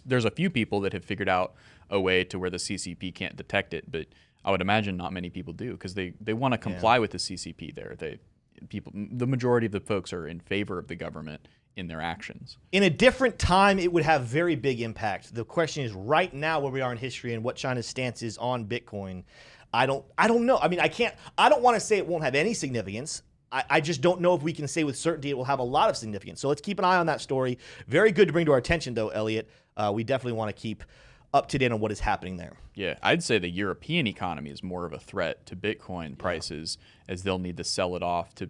there's a few people that have figured out a way to where the CCP can't detect it, but I would imagine not many people do, because they want to comply with the CCP there. The majority of the folks are in favor of the government in their actions. In a different time, it would have very big impact. The question is right now where we are in history and what China's stance is on Bitcoin. I don't know. I mean, I don't want to say it won't have any significance. I just don't know if we can say with certainty it will have a lot of significance. So let's keep an eye on that story. Very good to bring to our attention, though, Elliot. We definitely want to keep up to date on what is happening there. Yeah, I'd say the European economy is more of a threat to Bitcoin prices, as they'll need to sell it off to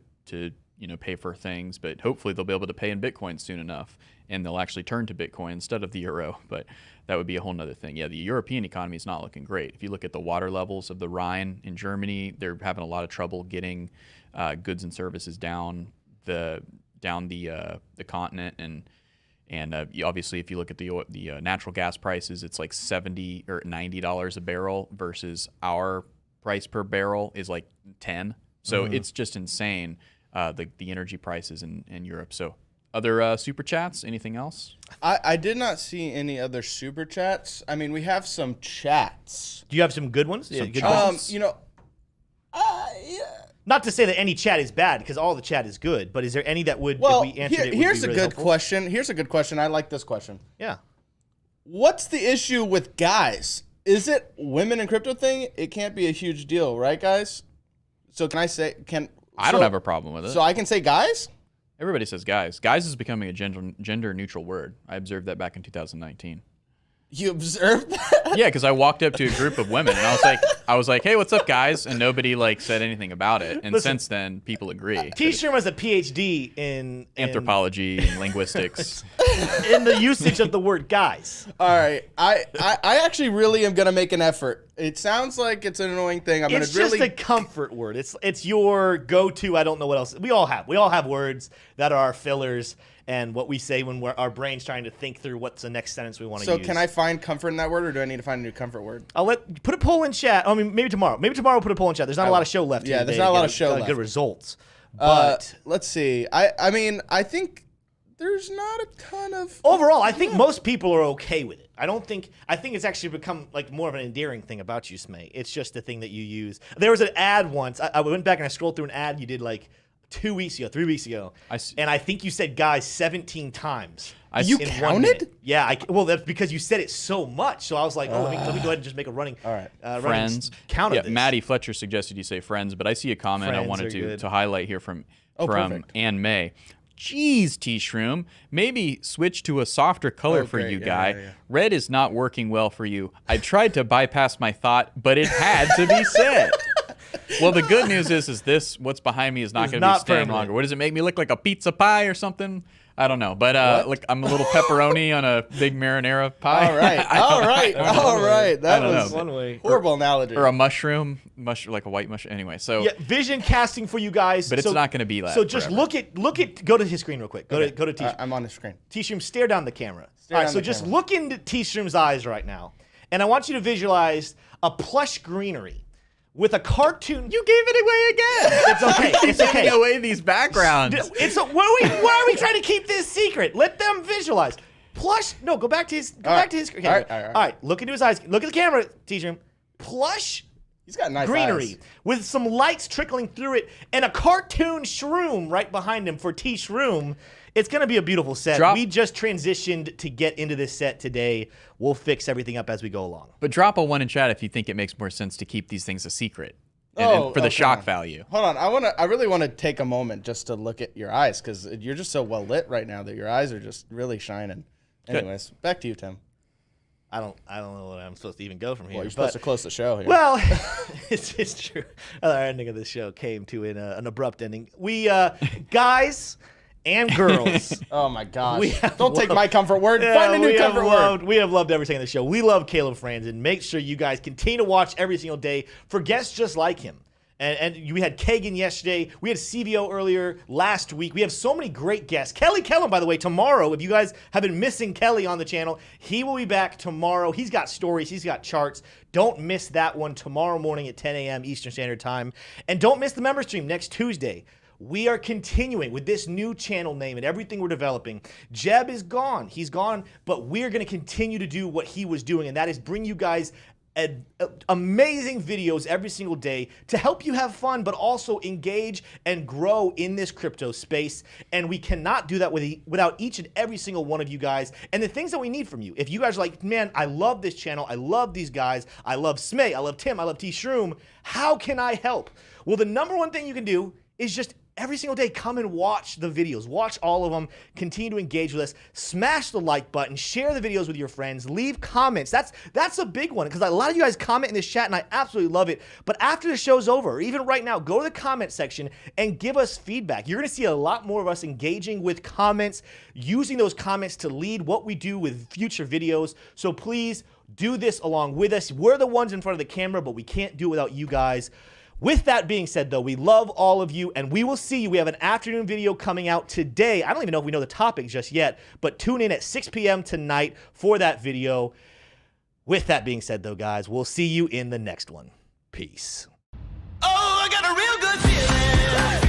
pay for things. But hopefully they'll be able to pay in Bitcoin soon enough, and they'll actually turn to Bitcoin instead of the euro. But that would be a whole nother thing. Yeah, the European economy is not looking great. If you look at the water levels of the Rhine in Germany, they're having a lot of trouble getting goods and services down the continent, and obviously if you look at the natural gas prices, it's like $70 or $90 a barrel versus our price per barrel is like 10. So it's just insane, the energy prices in Europe. So other super chats, anything else? I did not see any other super chats. I mean, we have some chats. Do you have some good ones? Yeah, good questions? Yeah. Not to say that any chat is bad, because all the chat is good, but is there any that would, if we answered it, would here's be really a good helpful? Question. Here's a good question. I like this question. Yeah. What's the issue with guys? Is it women in crypto thing? It can't be a huge deal, right, guys? So can I say, I don't have a problem with it. So I can say guys? Everybody says guys. Guys is becoming a gender neutral word. I observed that back in 2019. You observed that? Yeah, because I walked up to a group of women and I was like, hey, what's up, guys? And nobody like said anything about it. And Listen, since then, people agree. Tshroom has a PhD in Anthropology and linguistics. in the usage of the word guys. All right, I actually really am gonna make an effort. It sounds like it's an annoying thing. I'm It's gonna really. just a comfort word. It's your go-to. I don't know what else. We all have words that are our fillers and what we say when our brain's trying to think through what's the next sentence we want to So use. can I find comfort in that word, or do I need to find a new comfort word? I'll put a poll in chat. I mean, maybe tomorrow. Maybe tomorrow we'll put a poll in chat. There's not a lot of show left. Yeah, here there's today not a to lot get of show good left. results. But Let's see. I mean, I think there's not a ton of. overall, I think most people are okay with it. I think it's actually become like more of an endearing thing about you, Smay. It's just a thing that you use. There was an ad once. I went back and I scrolled through an ad you did like 2 weeks ago, 3 weeks ago, and I think you said guys 17 times. You in 1 counted? minute. Yeah, well, that's because you said it so much. So I was like, let me go ahead and just make a running, All right. Friends. count of this. Maddie Fletcher suggested you say friends, but I see a comment I Friends wanted are good. to highlight here from perfect. Ann May. Jeez, Tshroom, maybe switch to a softer color for great. you, Yeah, guy. yeah. Red is not working well for you. I tried to bypass my thought, but it had to be said. Well, the good news is this, what's behind me is not It's going to be not staying permanent. longer. What does it make me look like, a pizza pie or something? I don't know, but like I'm a little pepperoni on a big marinara pie. All right. All right. That don't was know. One way. horrible analogy. Or a mushroom, like a white mushroom. Anyway, so Yeah, vision casting for you guys. but it's not going to be that. So just forever. look at. Go to his screen real quick. Go to Tshroom. I'm on the screen. Tshroom, stare down the camera. All right, down so the just camera. look into Tshroom's eyes right now, and I want you to visualize a plush greenery with a cartoon. You gave it away again. It's okay. It's okay. Giving away these backgrounds. Why are we trying to keep this secret? Let them visualize. Plush. No, go back to his. Go back to his. Okay. All right, all right. All right. Look into his eyes. Look at the camera, Tshroom. Plush He's got nice greenery eyes. with some lights trickling through it and a cartoon Tshroom right behind him for Tshroom. It's going to be a beautiful set. We just transitioned to get into this set today. We'll fix everything up as we go along. But drop a 1 in chat if you think it makes more sense to keep these things a secret. Oh, And for the okay. shock value. Hold on. I really want to take a moment just to look at your eyes, because you're just so well lit right now that your eyes are just really shining. Anyways, back to you, Tim. I don't know what I'm supposed to even go from here. Well, you're supposed to close the show here. Well, it's true. Our ending of the show came to an abrupt ending. We guys and girls. Oh my gosh! We have Don't take loved- my comfort word. Find a new comfort word. We have loved everything in the show. We love Caleb Franzen. Make sure you guys continue to watch every single day for guests just like him. And we had Kagan yesterday. We had CVO earlier last week. We have so many great guests. Kelly Kellum, by the way, tomorrow. If you guys have been missing Kelly on the channel, he will be back tomorrow. He's got stories. He's got charts. Don't miss that one tomorrow morning at 10 a.m. Eastern Standard Time. And don't miss the member stream next Tuesday. We are continuing with this new channel name and everything we're developing. Jebb is gone. He's gone, but we're going to continue to do what he was doing, and that is bring you guys amazing videos every single day to help you have fun, but also engage and grow in this crypto space. And we cannot do that without each and every single one of you guys and the things that we need from you. If you guys are like, man, I love this channel, I love these guys, I love Smay, I love Tim, I love Tshroom, how can I help? Well, the number one thing you can do is just every single day, come and watch the videos. Watch all of them. Continue to engage with us. Smash the like button. Share the videos with your friends. Leave comments. That's a big one because a lot of you guys comment in this chat, and I absolutely love it. But after the show's over, or even right now, go to the comment section and give us feedback. You're going to see a lot more of us engaging with comments, using those comments to lead what we do with future videos. So please do this along with us. We're the ones in front of the camera, but we can't do it without you guys. With that being said, though, we love all of you, and we will see you. We have an afternoon video coming out today. I don't even know if we know the topic just yet, but tune in at 6 p.m. tonight for that video. With that being said, though, guys, we'll see you in the next one. Peace. Oh, I got a real good feeling.